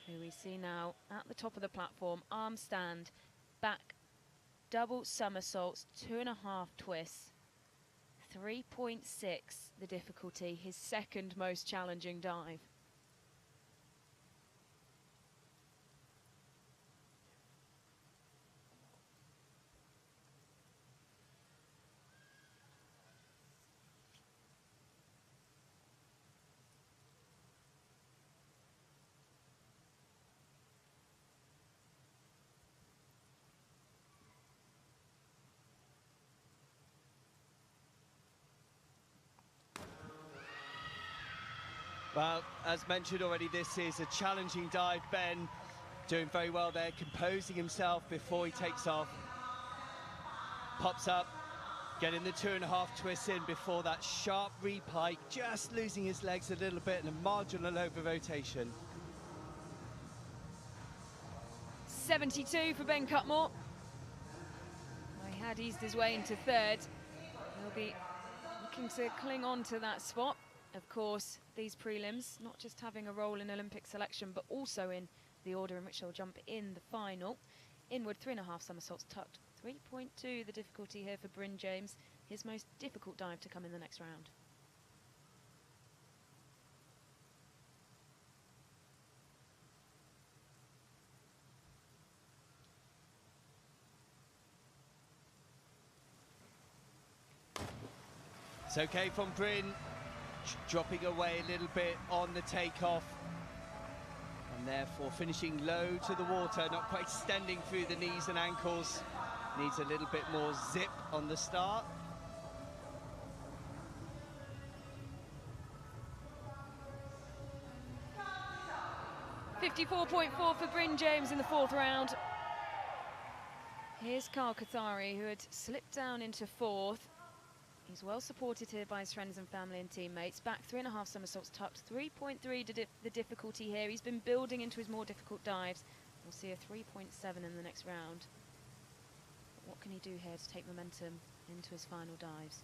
Speaker 4: who we see now at the top of the platform, arm stand, back double somersaults, 2.5 twists, 3.6 the difficulty, his second most challenging dive.
Speaker 6: Well, as mentioned already, this is a challenging dive. Ben doing very well there, composing himself before he takes off. Pops up, getting the 2.5 twists in before that sharp repike, just losing his legs a little bit and a marginal over rotation.
Speaker 4: 72 for Ben Cutmore. Well, he had eased his way into third. He'll be looking to cling on to that spot. Of course, these prelims, not just having a role in Olympic selection, but also in the order in which they'll jump in the final. Inward 3.5 somersaults tucked, 3.2 the difficulty here for Bryn James, his most difficult dive to come in the next round.
Speaker 6: It's okay from Bryn, dropping away a little bit on the takeoff, and therefore finishing low to the water, not quite extending through the knees and ankles. Needs a little bit more zip on the start.
Speaker 4: .54 for Bryn James in the fourth round. Here's Carl Cathari, who had slipped down into fourth. He's well supported here by his friends and family and teammates. Back 3.5 somersaults tucked, 3.3 the difficulty here. He's been building into his more difficult dives. We'll see a 3.7 in the next round. But what can he do here to take momentum into his final dives?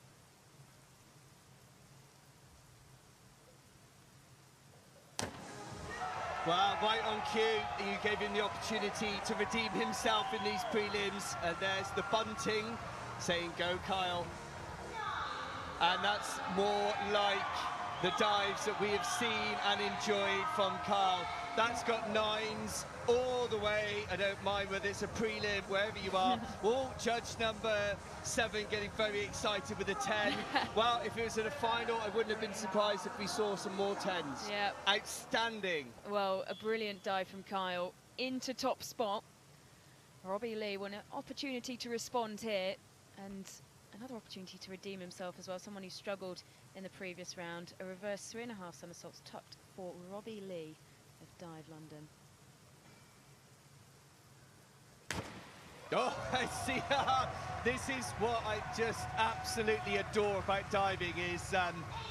Speaker 6: Well, right on cue, you gave him the opportunity to redeem himself in these prelims. And there's the bunting saying, "Go, Kyle." And that's more like the dives that we have seen and enjoyed from Kyle. That's got 9s all the way. I don't mind whether it's a prelim, wherever you are. Oh, judge number 7 getting very excited with a 10. Well, if it was at a final, I wouldn't have been surprised if we saw some more 10s.
Speaker 4: Yeah.
Speaker 6: Outstanding.
Speaker 4: Well, a brilliant dive from Kyle into top spot. Robbie Lee won an opportunity to respond here, and another opportunity to redeem himself as well. Someone who struggled in the previous round. A reverse 3.5 somersaults tucked for Robbie Lee of Dive London.
Speaker 6: Oh, I see. This is what I just absolutely adore about diving, is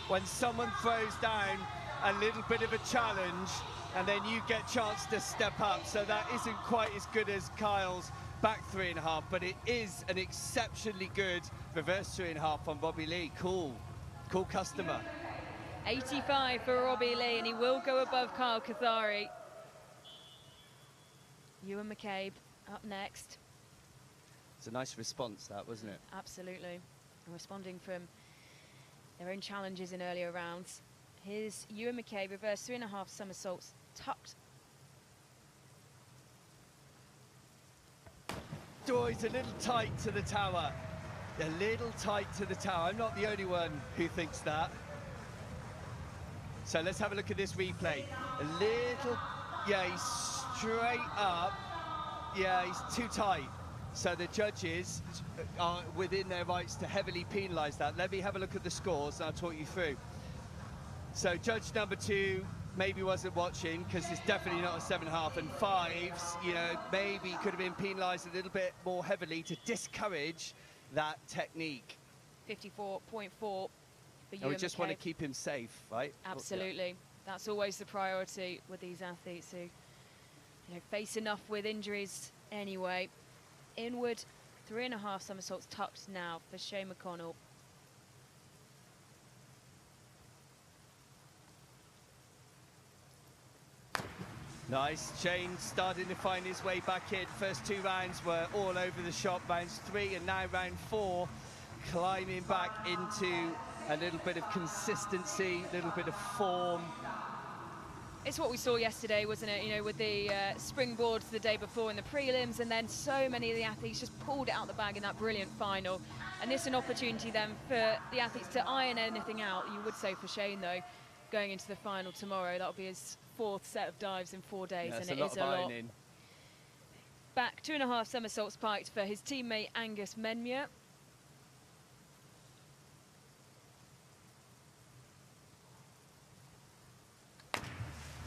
Speaker 6: when someone throws down a little bit of a challenge and then you get a chance to step up. So that isn't quite as good as Kyle's back 3.5, but it is an exceptionally good reverse 3.5 on Robbie Lee. Cool customer.
Speaker 4: 85 for Robbie Lee, and he will go above Kyle Cathari. Ewan McCabe up next.
Speaker 6: It's a nice response, that, wasn't it?
Speaker 4: Absolutely. And responding from their own challenges in earlier rounds. Here's Ewan McCabe, reverse 3.5 somersaults tucked.
Speaker 6: Oh, he's a little tight to the tower. A little tight to the tower. I'm not the only one who thinks that. So let's have a look at this replay. A little, yeah, he's straight up. Yeah, he's too tight. So the judges are within their rights to heavily penalise that. Let me have a look at the scores and I'll talk you through. So judge number 2 maybe wasn't watching, because it's definitely not a 7.5, and 5s, you know, maybe could have been penalised a little bit more heavily to discourage that technique.
Speaker 4: 54.4 for Ewan
Speaker 6: We just
Speaker 4: McCabe.
Speaker 6: want to keep him safe, right?
Speaker 4: Absolutely.
Speaker 6: Yeah.
Speaker 4: That's always the priority with these athletes who, you know, face enough with injuries anyway. Inward 3.5 somersaults tucked now for Shane McConnell.
Speaker 6: Nice. Shane starting to find his way back in. First 2 rounds were all over the shop. Rounds 3 and now round 4, climbing back into a little bit of consistency, a little bit of form.
Speaker 4: It's what we saw yesterday, wasn't it? You know, with the springboards the day before in the prelims, and then so many of the athletes just pulled it out the bag in that brilliant final. And this is an opportunity then for the athletes to iron anything out. You would say for Shane, though, going into the final tomorrow, that'll be his 4th set of dives in 4 days,
Speaker 6: Yeah,
Speaker 4: and it is a lot. Back 2.5 somersaults piked for his teammate Angus Menmuir.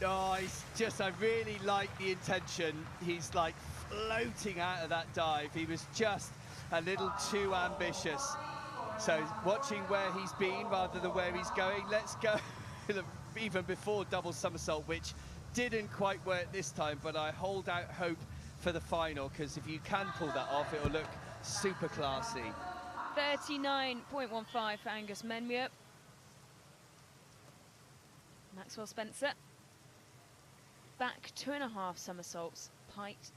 Speaker 6: Oh, he's just, I really like the intention. He's like floating out of that dive. He was just a little too ambitious. So watching where he's been rather than where he's going, let's go even before double somersault, which didn't quite work this time, but I hold out hope for the final, because if you can pull that off, it'll look super classy.
Speaker 4: 39.15 for Angus Menmuir. Maxwell Spencer. Back 2.5 somersaults piked.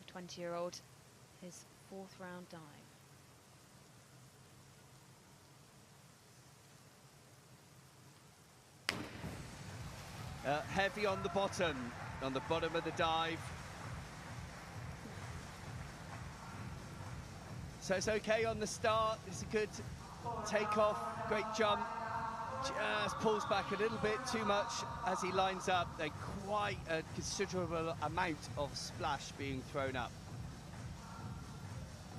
Speaker 4: The 20-year-old, his 4th round dive.
Speaker 6: Heavy on the bottom of the dive. So it's okay on the start. It's a good takeoff, great jump. Just pulls back a little bit too much as he lines up. Then quite a considerable amount of splash being thrown up.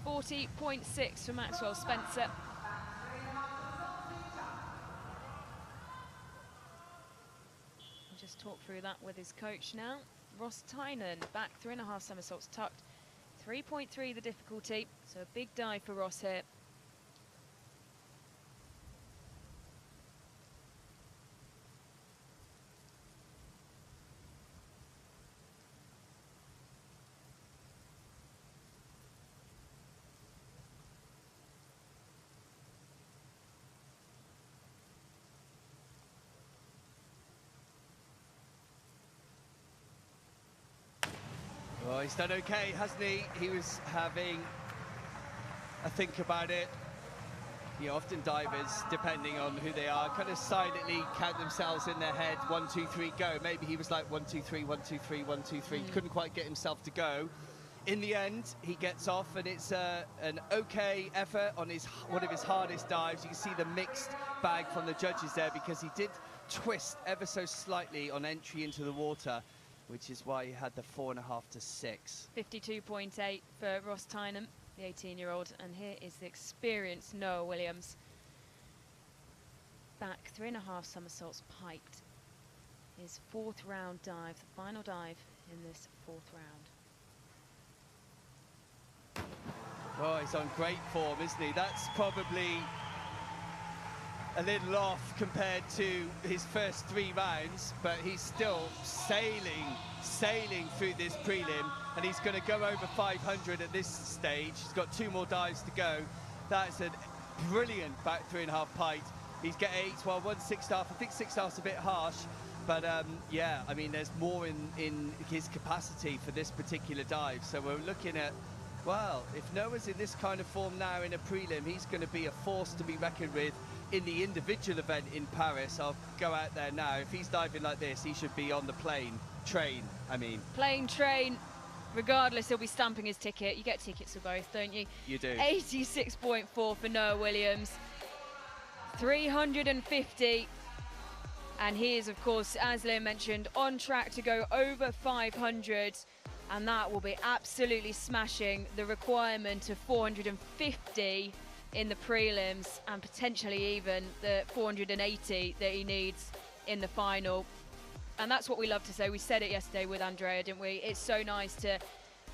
Speaker 4: 40.6 for Maxwell Spencer. We'll just talk through that with his coach now. Ross Tynan, back 3.5 somersaults tucked. 3.3 the difficulty, so a big dive for Ross here.
Speaker 6: Well, he's done okay, hasn't he? He was having a think about it. You know, often divers, depending on who they are, kind of silently count themselves in their head, 1, 2, 3, go. Maybe he was like 1, 2, 3, 1, 2, 3, 1, 2, 3. Couldn't quite get himself to go. In the end, he gets off, and it's an okay effort on one of his hardest dives. You can see the mixed bag from the judges there, because he did twist ever so slightly on entry into the water, which is why he had the 4.5 to 6.
Speaker 4: 52.8 for Ross Tynham, the 18-year-old, and here is the experienced Noah Williams. Back 3.5 somersaults piped. His 4th round dive, the final dive in this 4th round.
Speaker 6: Oh, he's on great form, isn't he? That's probably a little off compared to his first 3 rounds, but he's still sailing through this prelim, and he's going to go over 500 at this stage. He's got 2 more dives to go. That's a brilliant back 3.5 pint. He's get 8, well, 1 6.5. I think 6.5's a bit harsh, but yeah, I mean, there's more in his capacity for this particular dive. So we're looking at, well, if Noah's in this kind of form now in a prelim, he's going to be a force to be reckoned with in the individual event in Paris. I'll go out there now. If he's diving like this, he should be on the plane train.
Speaker 4: Regardless, he'll be stamping his ticket. You get tickets for both, don't you?
Speaker 6: You do.
Speaker 4: 86.4 for Noah Williams. 350. And he is, of course, as Liam mentioned, on track to go over 500. And that will be absolutely smashing the requirement of 450 in the prelims, and potentially even the 480 that he needs in the final. And that's what we love to say. We said it yesterday with Andrea, didn't we? It's so nice to,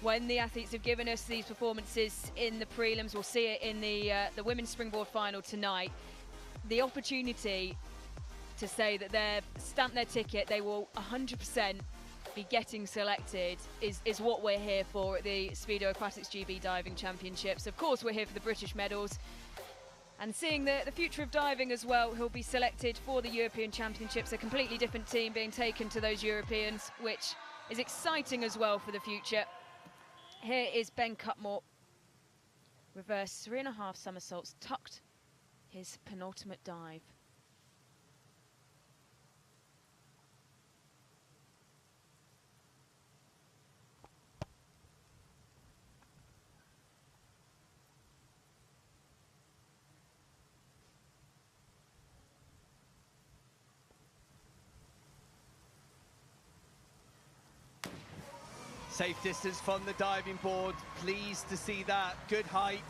Speaker 4: when the athletes have given us these performances in the prelims, we'll see it in the women's springboard final tonight, the opportunity to say that they've stamped their ticket, they will 100% be getting selected is what we're here for at the Speedo Aquatics GB Diving Championships. Of course, we're here for the British medals, and seeing the future of diving as well. He'll be selected for the European Championships, a completely different team being taken to those Europeans, which is exciting as well for the future. Here is Ben Cutmore, reverse 3.5 somersaults, tucked, his penultimate dive.
Speaker 6: Safe distance from the diving board. Pleased to see that. Good height.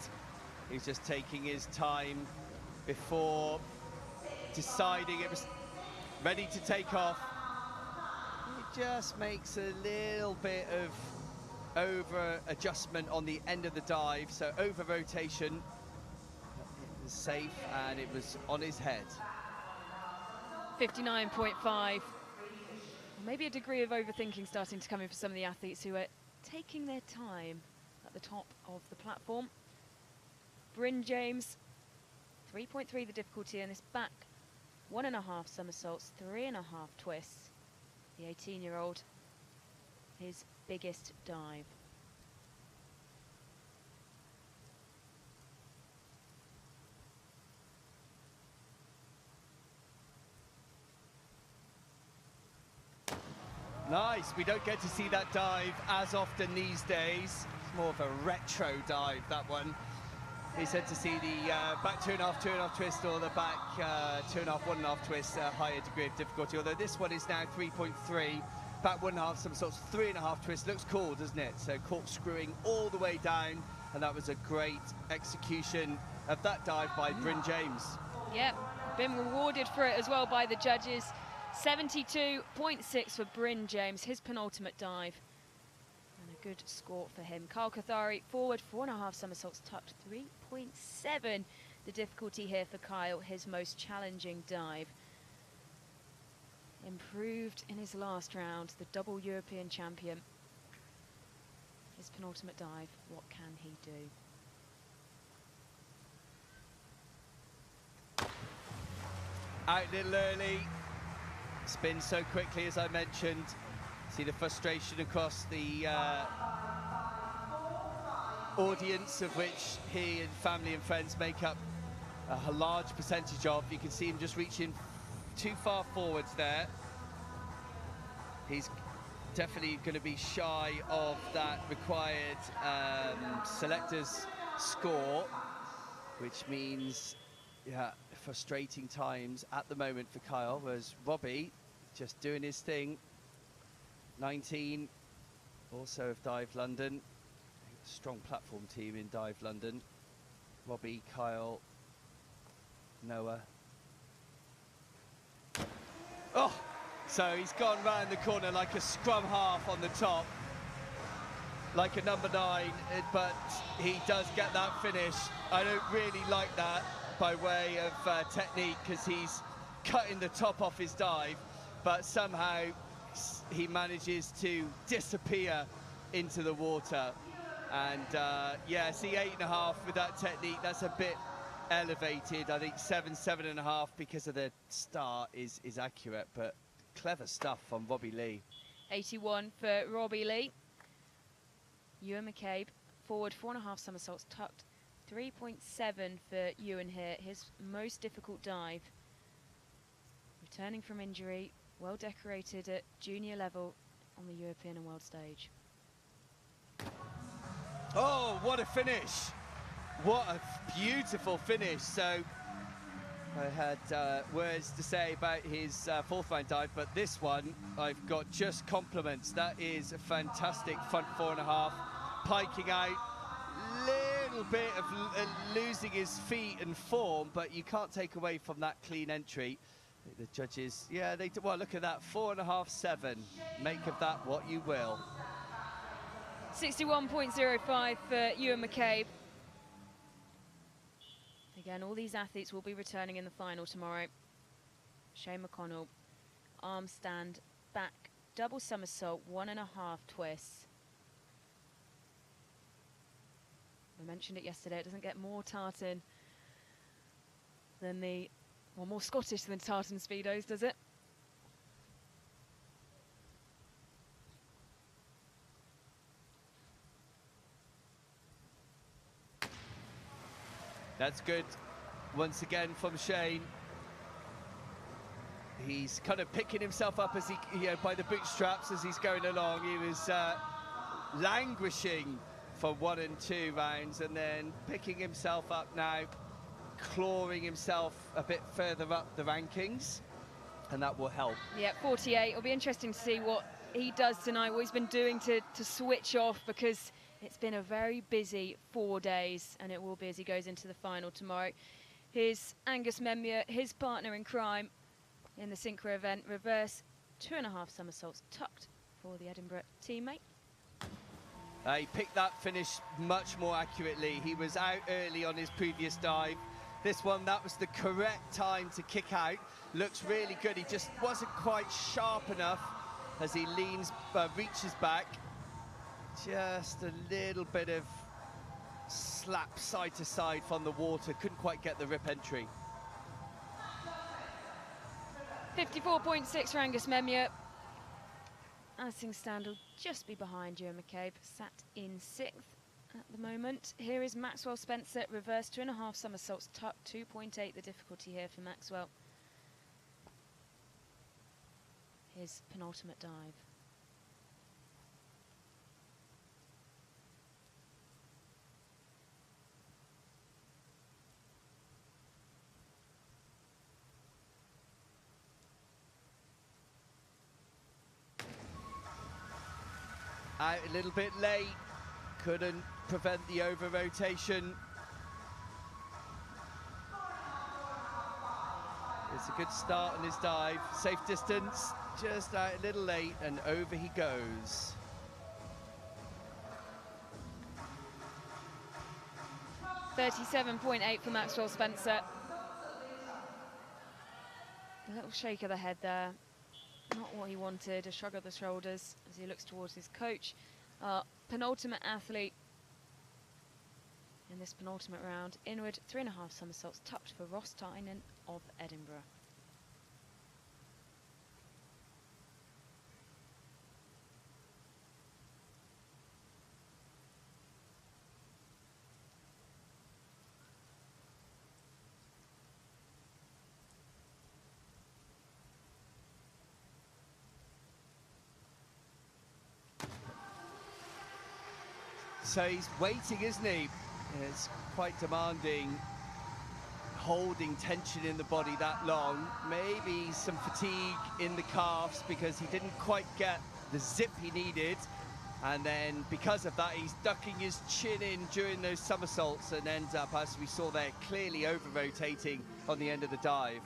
Speaker 6: He's just taking his time before deciding it was ready to take off. It just makes a little bit of over adjustment on the end of the dive, so over rotation. It was safe, and it was on his head.
Speaker 4: 59.5. Maybe a degree of overthinking starting to come in for some of the athletes who are taking their time at the top of the platform. Bryn James, 3.3 the difficulty in this back 1.5 somersaults, 3.5 twists. The 18-year-old, his biggest dive.
Speaker 6: Nice, we don't get to see that dive as often these days. It's more of a retro dive, that one. He said to see the back 2.5 twist, or the back 2.5, 1.5 twist, higher degree of difficulty. Although this one is now 3.3, back 1.5 somersaults, 3.5 twist. Looks cool, doesn't it? So corkscrewing all the way down, and that was a great execution of that dive by Bryn James.
Speaker 4: Yep, been rewarded for it as well by the judges. 72.6 for Bryn James, his penultimate dive. And a good score for him. Kyle Cathari, forward 4.5 somersaults tucked, 3.7 the difficulty here for Kyle, his most challenging dive. Improved in his last round, the double European champion. His penultimate dive, what can he do?
Speaker 6: Out a little early. Spins so quickly, as I mentioned. See the frustration across the audience, of which he and family and friends make up a large percentage of. You can see him just reaching too far forwards there. He's definitely going to be shy of that required selector's score, which means, yeah, frustrating times at the moment for Kyle, whereas Robbie just doing his thing. 19, also of Dive London. Strong platform team in Dive London. Robbie, Kyle, Noah. Oh, so he's gone round the corner like a scrum half on the top, like a number 9, but he does get that finish. I don't really like that by way of technique, because he's cutting the top off his dive, but somehow he manages to disappear into the water. And yeah, see, 8.5 with that technique, that's a bit elevated. I think 7.5 because of the start is accurate, but clever stuff from Robbie Lee.
Speaker 4: 81 for Robbie Lee. Ewan McCabe, forward 4.5 somersaults tucked. 3.7 for Ewan here, his most difficult dive. Returning from injury, well decorated at junior level on the European and world stage.
Speaker 6: Oh, what a finish. What a beautiful finish. So I had words to say about his fourth round dive, but this one I've got just compliments. That is a fantastic front 4.5, piking out, little bit of losing his feet and form, but you can't take away from that clean entry. The judges, yeah, they do. Well, look at that, 4.5, 7. Make of that what you will.
Speaker 4: 61.05 for Ewan McCabe. Again, all these athletes will be returning in the final tomorrow. Shane McConnell, arm stand, back, double somersault, 1.5 twists. I mentioned it yesterday, it doesn't get more tartan than the, well, more Scottish than tartan Speedos, does it?
Speaker 6: That's good, once again, from Shane. He's kind of picking himself up as he, you know, by the bootstraps as he's going along. He was languishing for 1 and 2 rounds, and then picking himself up now, clawing himself a bit further up the rankings, and that will help.
Speaker 4: Yeah, 48. It'll be interesting to see what he does tonight, what he's been doing to switch off, because it's been a very busy 4 days, and it will be as he goes into the final tomorrow. Here's Angus Memmier, his partner in crime in the synchro event, reverse 2.5 somersaults tucked for the Edinburgh teammate.
Speaker 6: He picked that finish much more accurately. He was out early on his previous dive. This one, that was the correct time to kick out. Looks really good. He just wasn't quite sharp enough as he leans, reaches back. Just a little bit of slap side to side from the water. Couldn't quite get the rip entry.
Speaker 4: 54.6 for Angus Memmier. Asing stand will just be behind Ewan McCabe, sat in 6th at the moment. Here is Maxwell Spencer, reverse 2.5 somersaults tucked, 2.8 the difficulty here for Maxwell. His penultimate dive.
Speaker 6: Out a little bit late, couldn't prevent the over-rotation. It's a good start on his dive. Safe distance, just out a little late, and over he goes.
Speaker 4: .37.8 for Maxwell Spencer. A little shake of the head there. Not what he wanted, a shrug of the shoulders as he looks towards his coach. Penultimate athlete in this penultimate round. Inward 3.5 somersaults tucked for Ross Tynan of Edinburgh.
Speaker 6: So he's waiting, isn't he? It's quite demanding, holding tension in the body that long. Maybe some fatigue in the calves because he didn't quite get the zip he needed. And then because of that, he's ducking his chin in during those somersaults and ends up, as we saw there, clearly over-rotating on the end of the dive.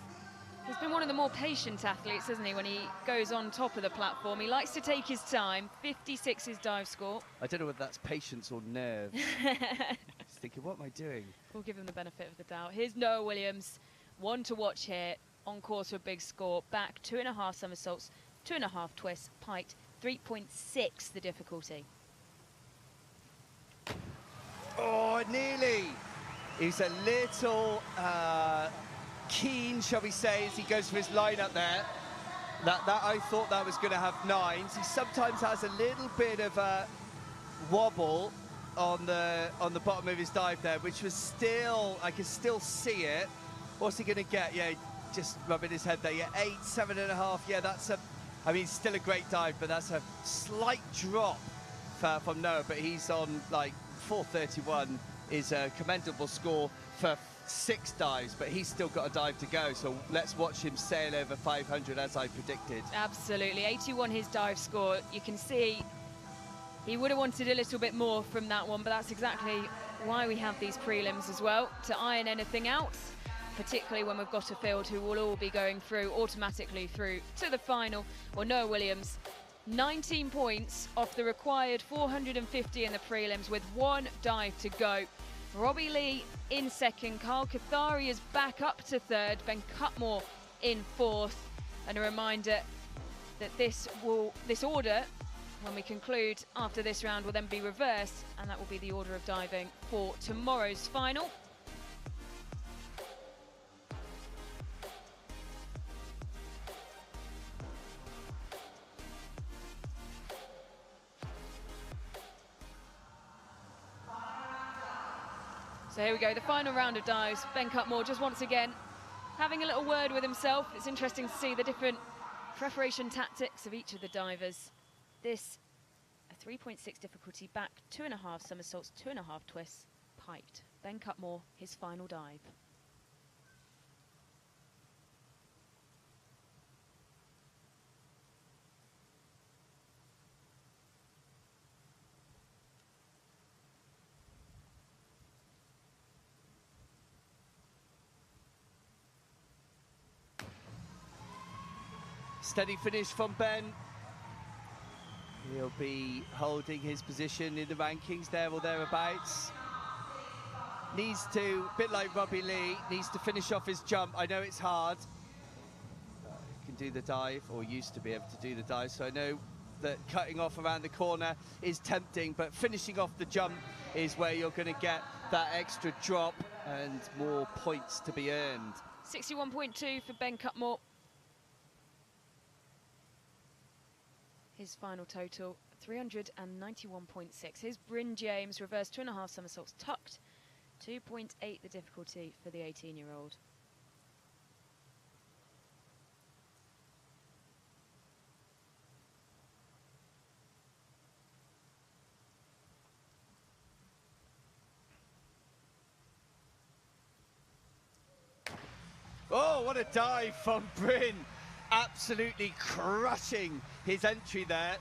Speaker 4: He's been one of the more patient athletes, hasn't he, when he goes on top of the platform. He likes to take his time. 56 his dive score.
Speaker 6: I don't know whether that's patience or nerves. Just thinking, what am I doing?
Speaker 4: We'll give him the benefit of the doubt. Here's Noah Williams, one to watch here, on course for a big score. Back, 2.5 somersaults, 2.5 twists, piked, 3.6 the difficulty.
Speaker 6: Oh, nearly. He's a little keen, shall we say, as he goes for his lineup there. That I thought that was going to have 9s. He sometimes has a little bit of a wobble on the bottom of his dive there, which was still, I can still see it. What's he going to get? Yeah, just rubbing his head there. Yeah, 8, 7.5. Yeah, that's a, I mean, still a great dive, but that's a slight drop from Noah. But he's on like 431 is a commendable score for 6 dives, but he's still got a dive to go, so let's watch him sail over 500 as I predicted.
Speaker 4: Absolutely, 81 his dive score. You can see he would have wanted a little bit more from that one, but that's exactly why we have these prelims as well, to iron anything out, particularly when we've got a field who will all be going through automatically through to the final. Well, Noah Williams, 19 points off the required 450 in the prelims with 1 dive to go. Robbie Lee in second, Carl Cathari is back up to third, Ben Cutmore in fourth. And a reminder that this order, when we conclude after this round, will then be reversed, and that will be the order of diving for tomorrow's final. So here we go, the final round of dives. Ben Cutmore just once again having a little word with himself. It's interesting to see the different preparation tactics of each of the divers. This, a 3.6 difficulty back, 2.5 somersaults, 2.5 twists, piked. Ben Cutmore, his final dive.
Speaker 6: Steady finish from Ben. He'll be holding his position in the rankings there or thereabouts. Needs to, a bit like Robbie Lee, needs to finish off his jump. I know it's hard. Can do the dive, or used to be able to do the dive, so I know that cutting off around the corner is tempting, but finishing off the jump is where you're going to get that extra drop and more points to be earned.
Speaker 4: 61.2 for Ben Cutmore. His final total, 391.6. His Bryn James, reverse 2.5 somersaults, tucked. 2.8 the difficulty for the 18-year-old.
Speaker 6: Oh, what a dive from Bryn. Absolutely crushing his entry there.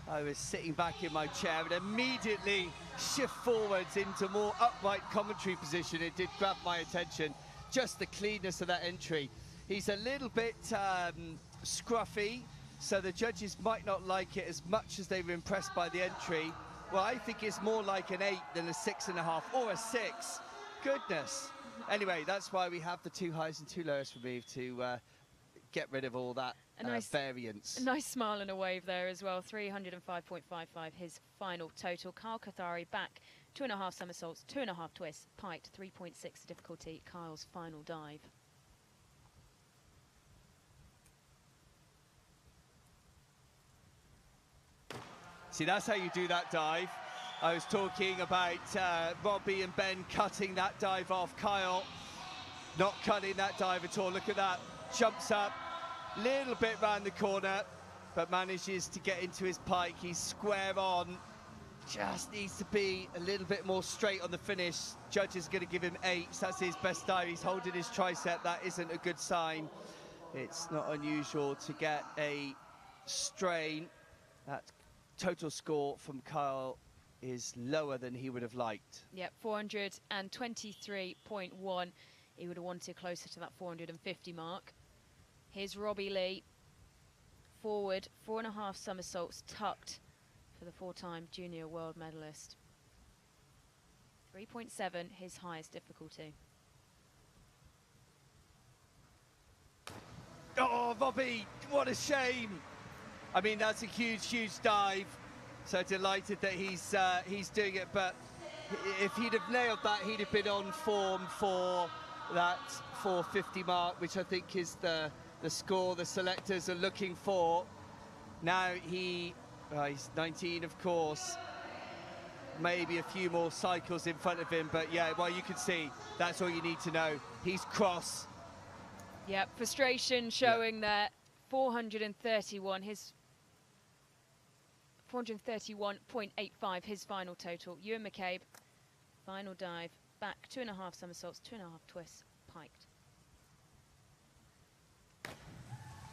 Speaker 6: I was sitting back in my chair and immediately shift forwards into more upright commentary position. It did grab my attention, just the cleanness of that entry. He's a little bit scruffy, so the judges might not like it as much as they were impressed by the entry. Well, I think it's more like an 8 than a 6.5 or a 6. Goodness. Anyway, that's why we have the 2 highs and 2 lows removed to get rid of all that variance.
Speaker 4: A nice smile and a wave there as well. 305.55 his final total. Carl Cathari back, 2.5 somersaults, 2.5 twists, piked, 3.6 difficulty. Kyle's final dive.
Speaker 6: See, that's how you do that dive. I was talking about Robbie and Ben cutting that dive off. Kyle not cutting that dive at all. Look at that. Jumps up, little bit round the corner, but manages to get into his pike. He's square on. just needs to be a little bit more straight on the finish. Judge is going to give him 8, so that's his best dive. He's holding his tricep, that isn't a good sign. It's not unusual to get a strain. That total score from Kyle is lower than he would have liked.
Speaker 4: Yep, 423.1. He would have wanted closer to that 450 mark. Here's Robbie Lee. Forward, 4.5 somersaults tucked for the 4-time junior world medalist. 3.7, his highest difficulty.
Speaker 6: Oh, Robbie, what a shame. I mean, that's a huge, huge dive. So delighted that he's doing it, but if he'd have nailed that, he'd have been on form for that 450 mark, which I think is the score the selectors are looking for. Now he's 19, of course. Maybe a few more cycles in front of him, but yeah, well, you can see that's all you need to know. He's cross.
Speaker 4: Yep, frustration showing there. 431, his 431.85, his final total. Ewan McCabe, final dive, back 2.5 somersaults, 2.5 twists, piked.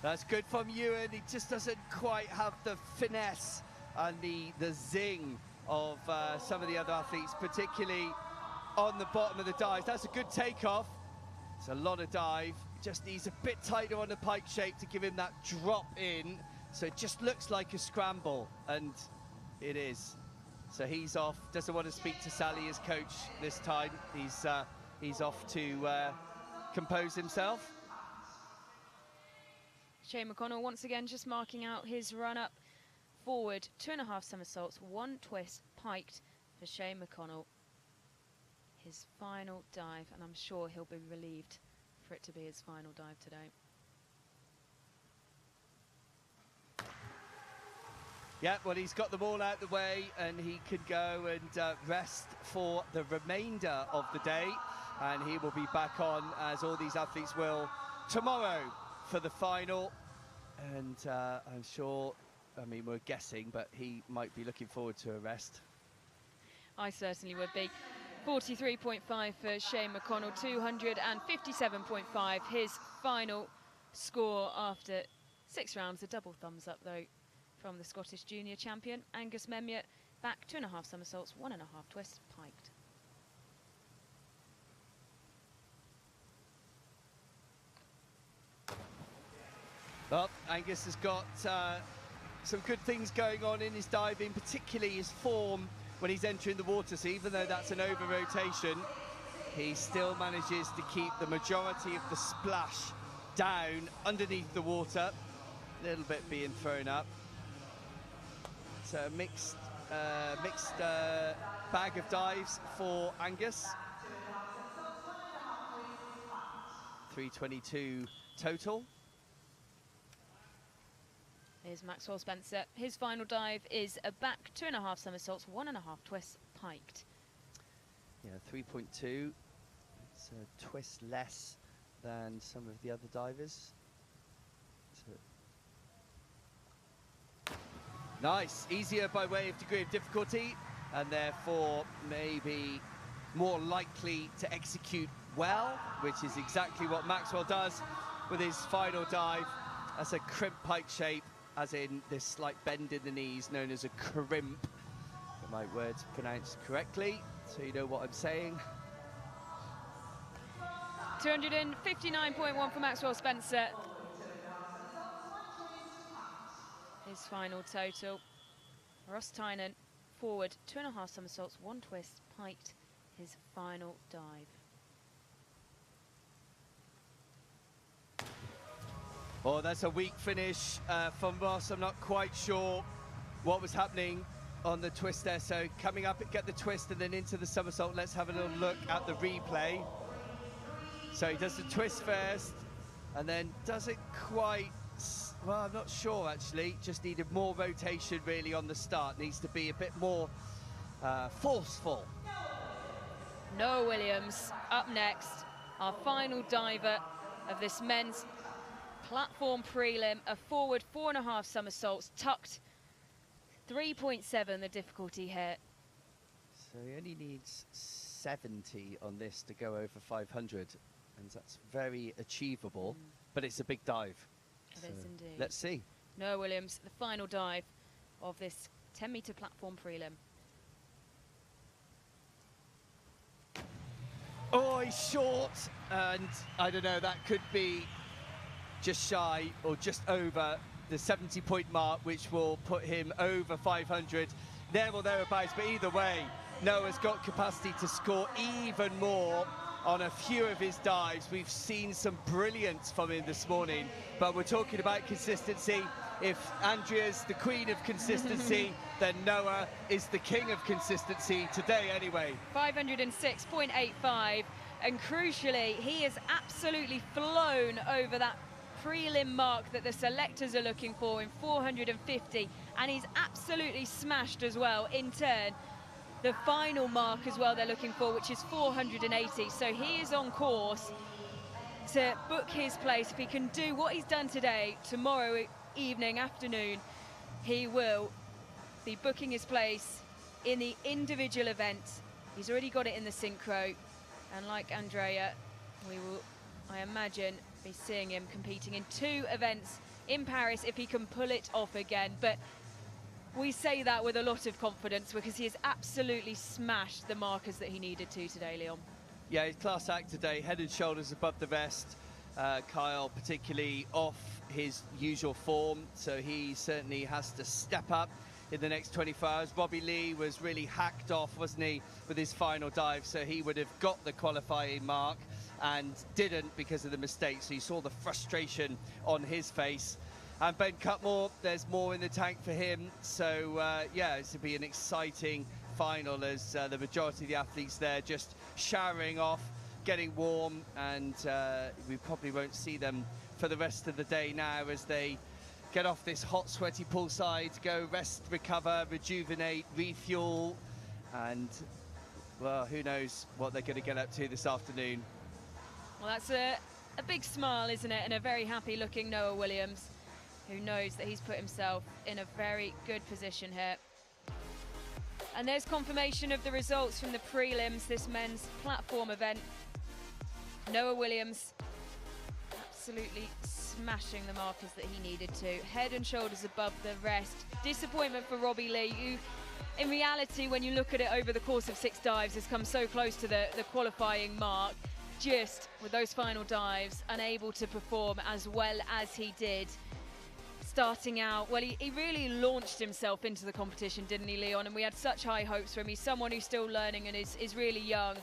Speaker 6: That's good from Ewan. He just doesn't quite have the finesse and the zing of some of the other athletes, particularly on the bottom of the dive. That's a good takeoff. It's a lot of dive. Just needs a bit tighter on the pike shape to give him that drop in. So it just looks like a scramble, and it is. So he's off. Doesn't want to speak to Sally, his coach, this time. He's off to compose himself.
Speaker 4: Shane McConnell once again just marking out his run-up. Forward, 2.5 somersaults, 1 twist, piked for Shane McConnell. His final dive, and I'm sure he'll be relieved for it to be his final dive today.
Speaker 6: Yeah, well, he's got them all out the way, and he could go and rest for the remainder of the day, and he will be back on, as all these athletes will, tomorrow for the final. And I'm sure, I mean, we're guessing, but he might be looking forward to a rest.
Speaker 4: I certainly would be. 43.5 for Shane McConnell, 257.5, his final score after 6 rounds. A double thumbs up, though, from the Scottish junior champion, Angus Memmiot, back 2.5 somersaults, 1.5 twists, piked.
Speaker 6: Well, Angus has got some good things going on in his diving, particularly his form when he's entering the water. So even though that's an over-rotation, he still manages to keep the majority of the splash down underneath the water. A little bit being thrown up. It's a mixed bag of dives for Angus. 322 total.
Speaker 4: Here's Maxwell Spencer. His final dive is a back 2.5 somersaults, 1.5 twists, piked.
Speaker 6: Yeah, 3.2. It's a twist less than some of the other divers. Nice, easier by way of degree of difficulty, and therefore maybe more likely to execute well, which is exactly what Maxwell does with his final dive. That's a crimp pike shape, as in this slight bend in the knees, known as a crimp. Get my words pronounced correctly, so you know what I'm saying.
Speaker 4: 259.1 for Maxwell Spencer. His final total. Ross Tynan, forward, 2.5 somersaults, 1 twist, piked, his final dive.
Speaker 6: Oh, that's a weak finish from Ross. I'm not quite sure what was happening on the twist there. So coming up, get the twist and then into the somersault. Let's have a little look at the replay. So he does the twist first and then doesn't quite, well, I'm not sure actually. Just needed more rotation really on the start. Needs to be a bit more forceful.
Speaker 4: Noah Williams up next, our final diver of this men's platform prelim. A forward 4.5 somersaults, tucked 3.7 the difficulty here.
Speaker 6: So he only needs 70 on this to go over 500, and that's very achievable, but it's a big dive.
Speaker 4: It is indeed.
Speaker 6: Let's see.
Speaker 4: Noah Williams, the final dive of this 10-metre platform prelim.
Speaker 6: Oh, he's short, and I don't know, that could be just shy or just over the 70-point mark, which will put him over 500, there or thereabouts. But either way, Noah's got capacity to score even more on a few of his dives. We've seen some brilliance from him this morning, but we're talking about consistency. If Andrea's the queen of consistency, then Noah is the king of consistency today anyway.
Speaker 4: 506.85, and crucially, he has absolutely flown over that prelim mark that the selectors are looking for in 450, and he's absolutely smashed as well in turn the final mark as well they're looking for, which is 480. So he is on course to book his place. If he can do what he's done today, tomorrow evening, afternoon, he will be booking his place in the individual event. He's already got it in the synchro, and like Andrea, we will, I imagine, be seeing him competing in 2 events in Paris if he can pull it off again. But we say that with a lot of confidence because he has absolutely smashed the markers that he needed to today, Leon.
Speaker 6: Yeah, his class act today, head and shoulders above the rest. Kyle particularly off his usual form, so he certainly has to step up in the next 24 hours. Robbie Lee was really hacked off, wasn't he, with his final dive, so he would have got the qualifying mark and didn't because of the mistake. So you saw the frustration on his face. And Ben Cutmore, there's more in the tank for him. So, yeah, this will be an exciting final as the majority of the athletes there just showering off, getting warm, and we probably won't see them for the rest of the day now as they get off this hot, sweaty poolside, go rest, recover, rejuvenate, refuel, and, well, who knows what they're going to get up to this afternoon.
Speaker 4: Well, that's a big smile, isn't it, and a very happy-looking Noah Williams, who knows that he's put himself in a very good position here. And there's confirmation of the results from the prelims, this men's platform event. Noah Williams absolutely smashing the markers that he needed to. Head and shoulders above the rest. Disappointment for Robbie Lee, who in reality, when you look at it over the course of 6 dives, has come so close to the qualifying mark. Just with those final dives, unable to perform as well as he did. Starting out, well, he really launched himself into the competition, didn't he, Leon? And we had such high hopes for him. He's someone who's still learning and is really young.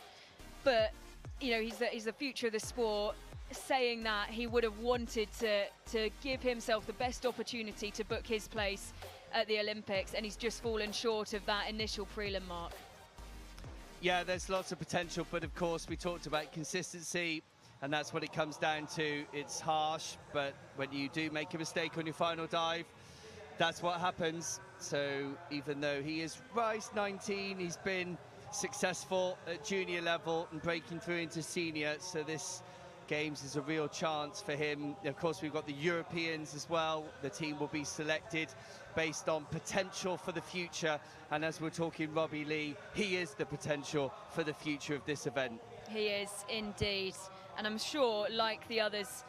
Speaker 4: But, you know, he's the future of the sport. Saying that, he would have wanted to give himself the best opportunity to book his place at the Olympics, and he's just fallen short of that initial prelim mark.
Speaker 6: Yeah, there's lots of potential, but of course we talked about consistency, and that's what it comes down to. It's harsh, but when you do make a mistake on your final dive, that's what happens. So even though he is rise 19, he's been successful at junior level and breaking through into senior, so this Games is a real chance for him. Of course, we've got the Europeans as well. The team will be selected based on potential for the future, and as we're talking Robbie Lee, he is the potential for the future of this event.
Speaker 4: He is indeed, and I'm sure, like the others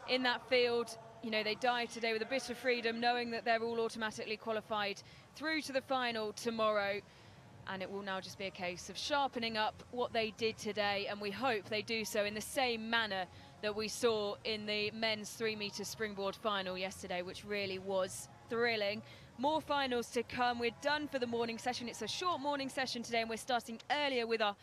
Speaker 4: in that field, you know, they dive today with a bit of freedom, knowing that they're all automatically qualified through to the final tomorrow. And it will now just be a case of sharpening up what they did today, and we hope they do so in the same manner that we saw in the men's 3-metre springboard final yesterday, which really was thrilling. More finals to come. We're done for the morning session. It's a short morning session today, and we're starting earlier with our,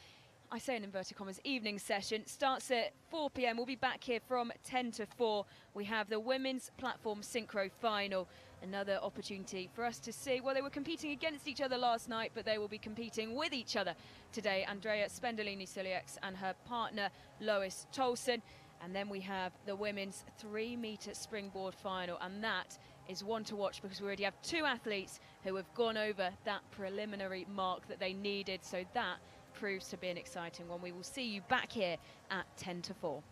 Speaker 4: I say in inverted commas, evening session. Starts at 4 p.m. We'll be back here from 10 to 4. We have the women's platform synchro final. Another opportunity for us to see, well, they were competing against each other last night, but they will be competing with each other today. Andrea Spendollini-Siriex and her partner, Lois Tolson. And then we have the women's 3-metre springboard final. And that is one to watch because we already have 2 athletes who have gone over that preliminary mark that they needed. So that proves to be an exciting one. We will see you back here at 10 to 4.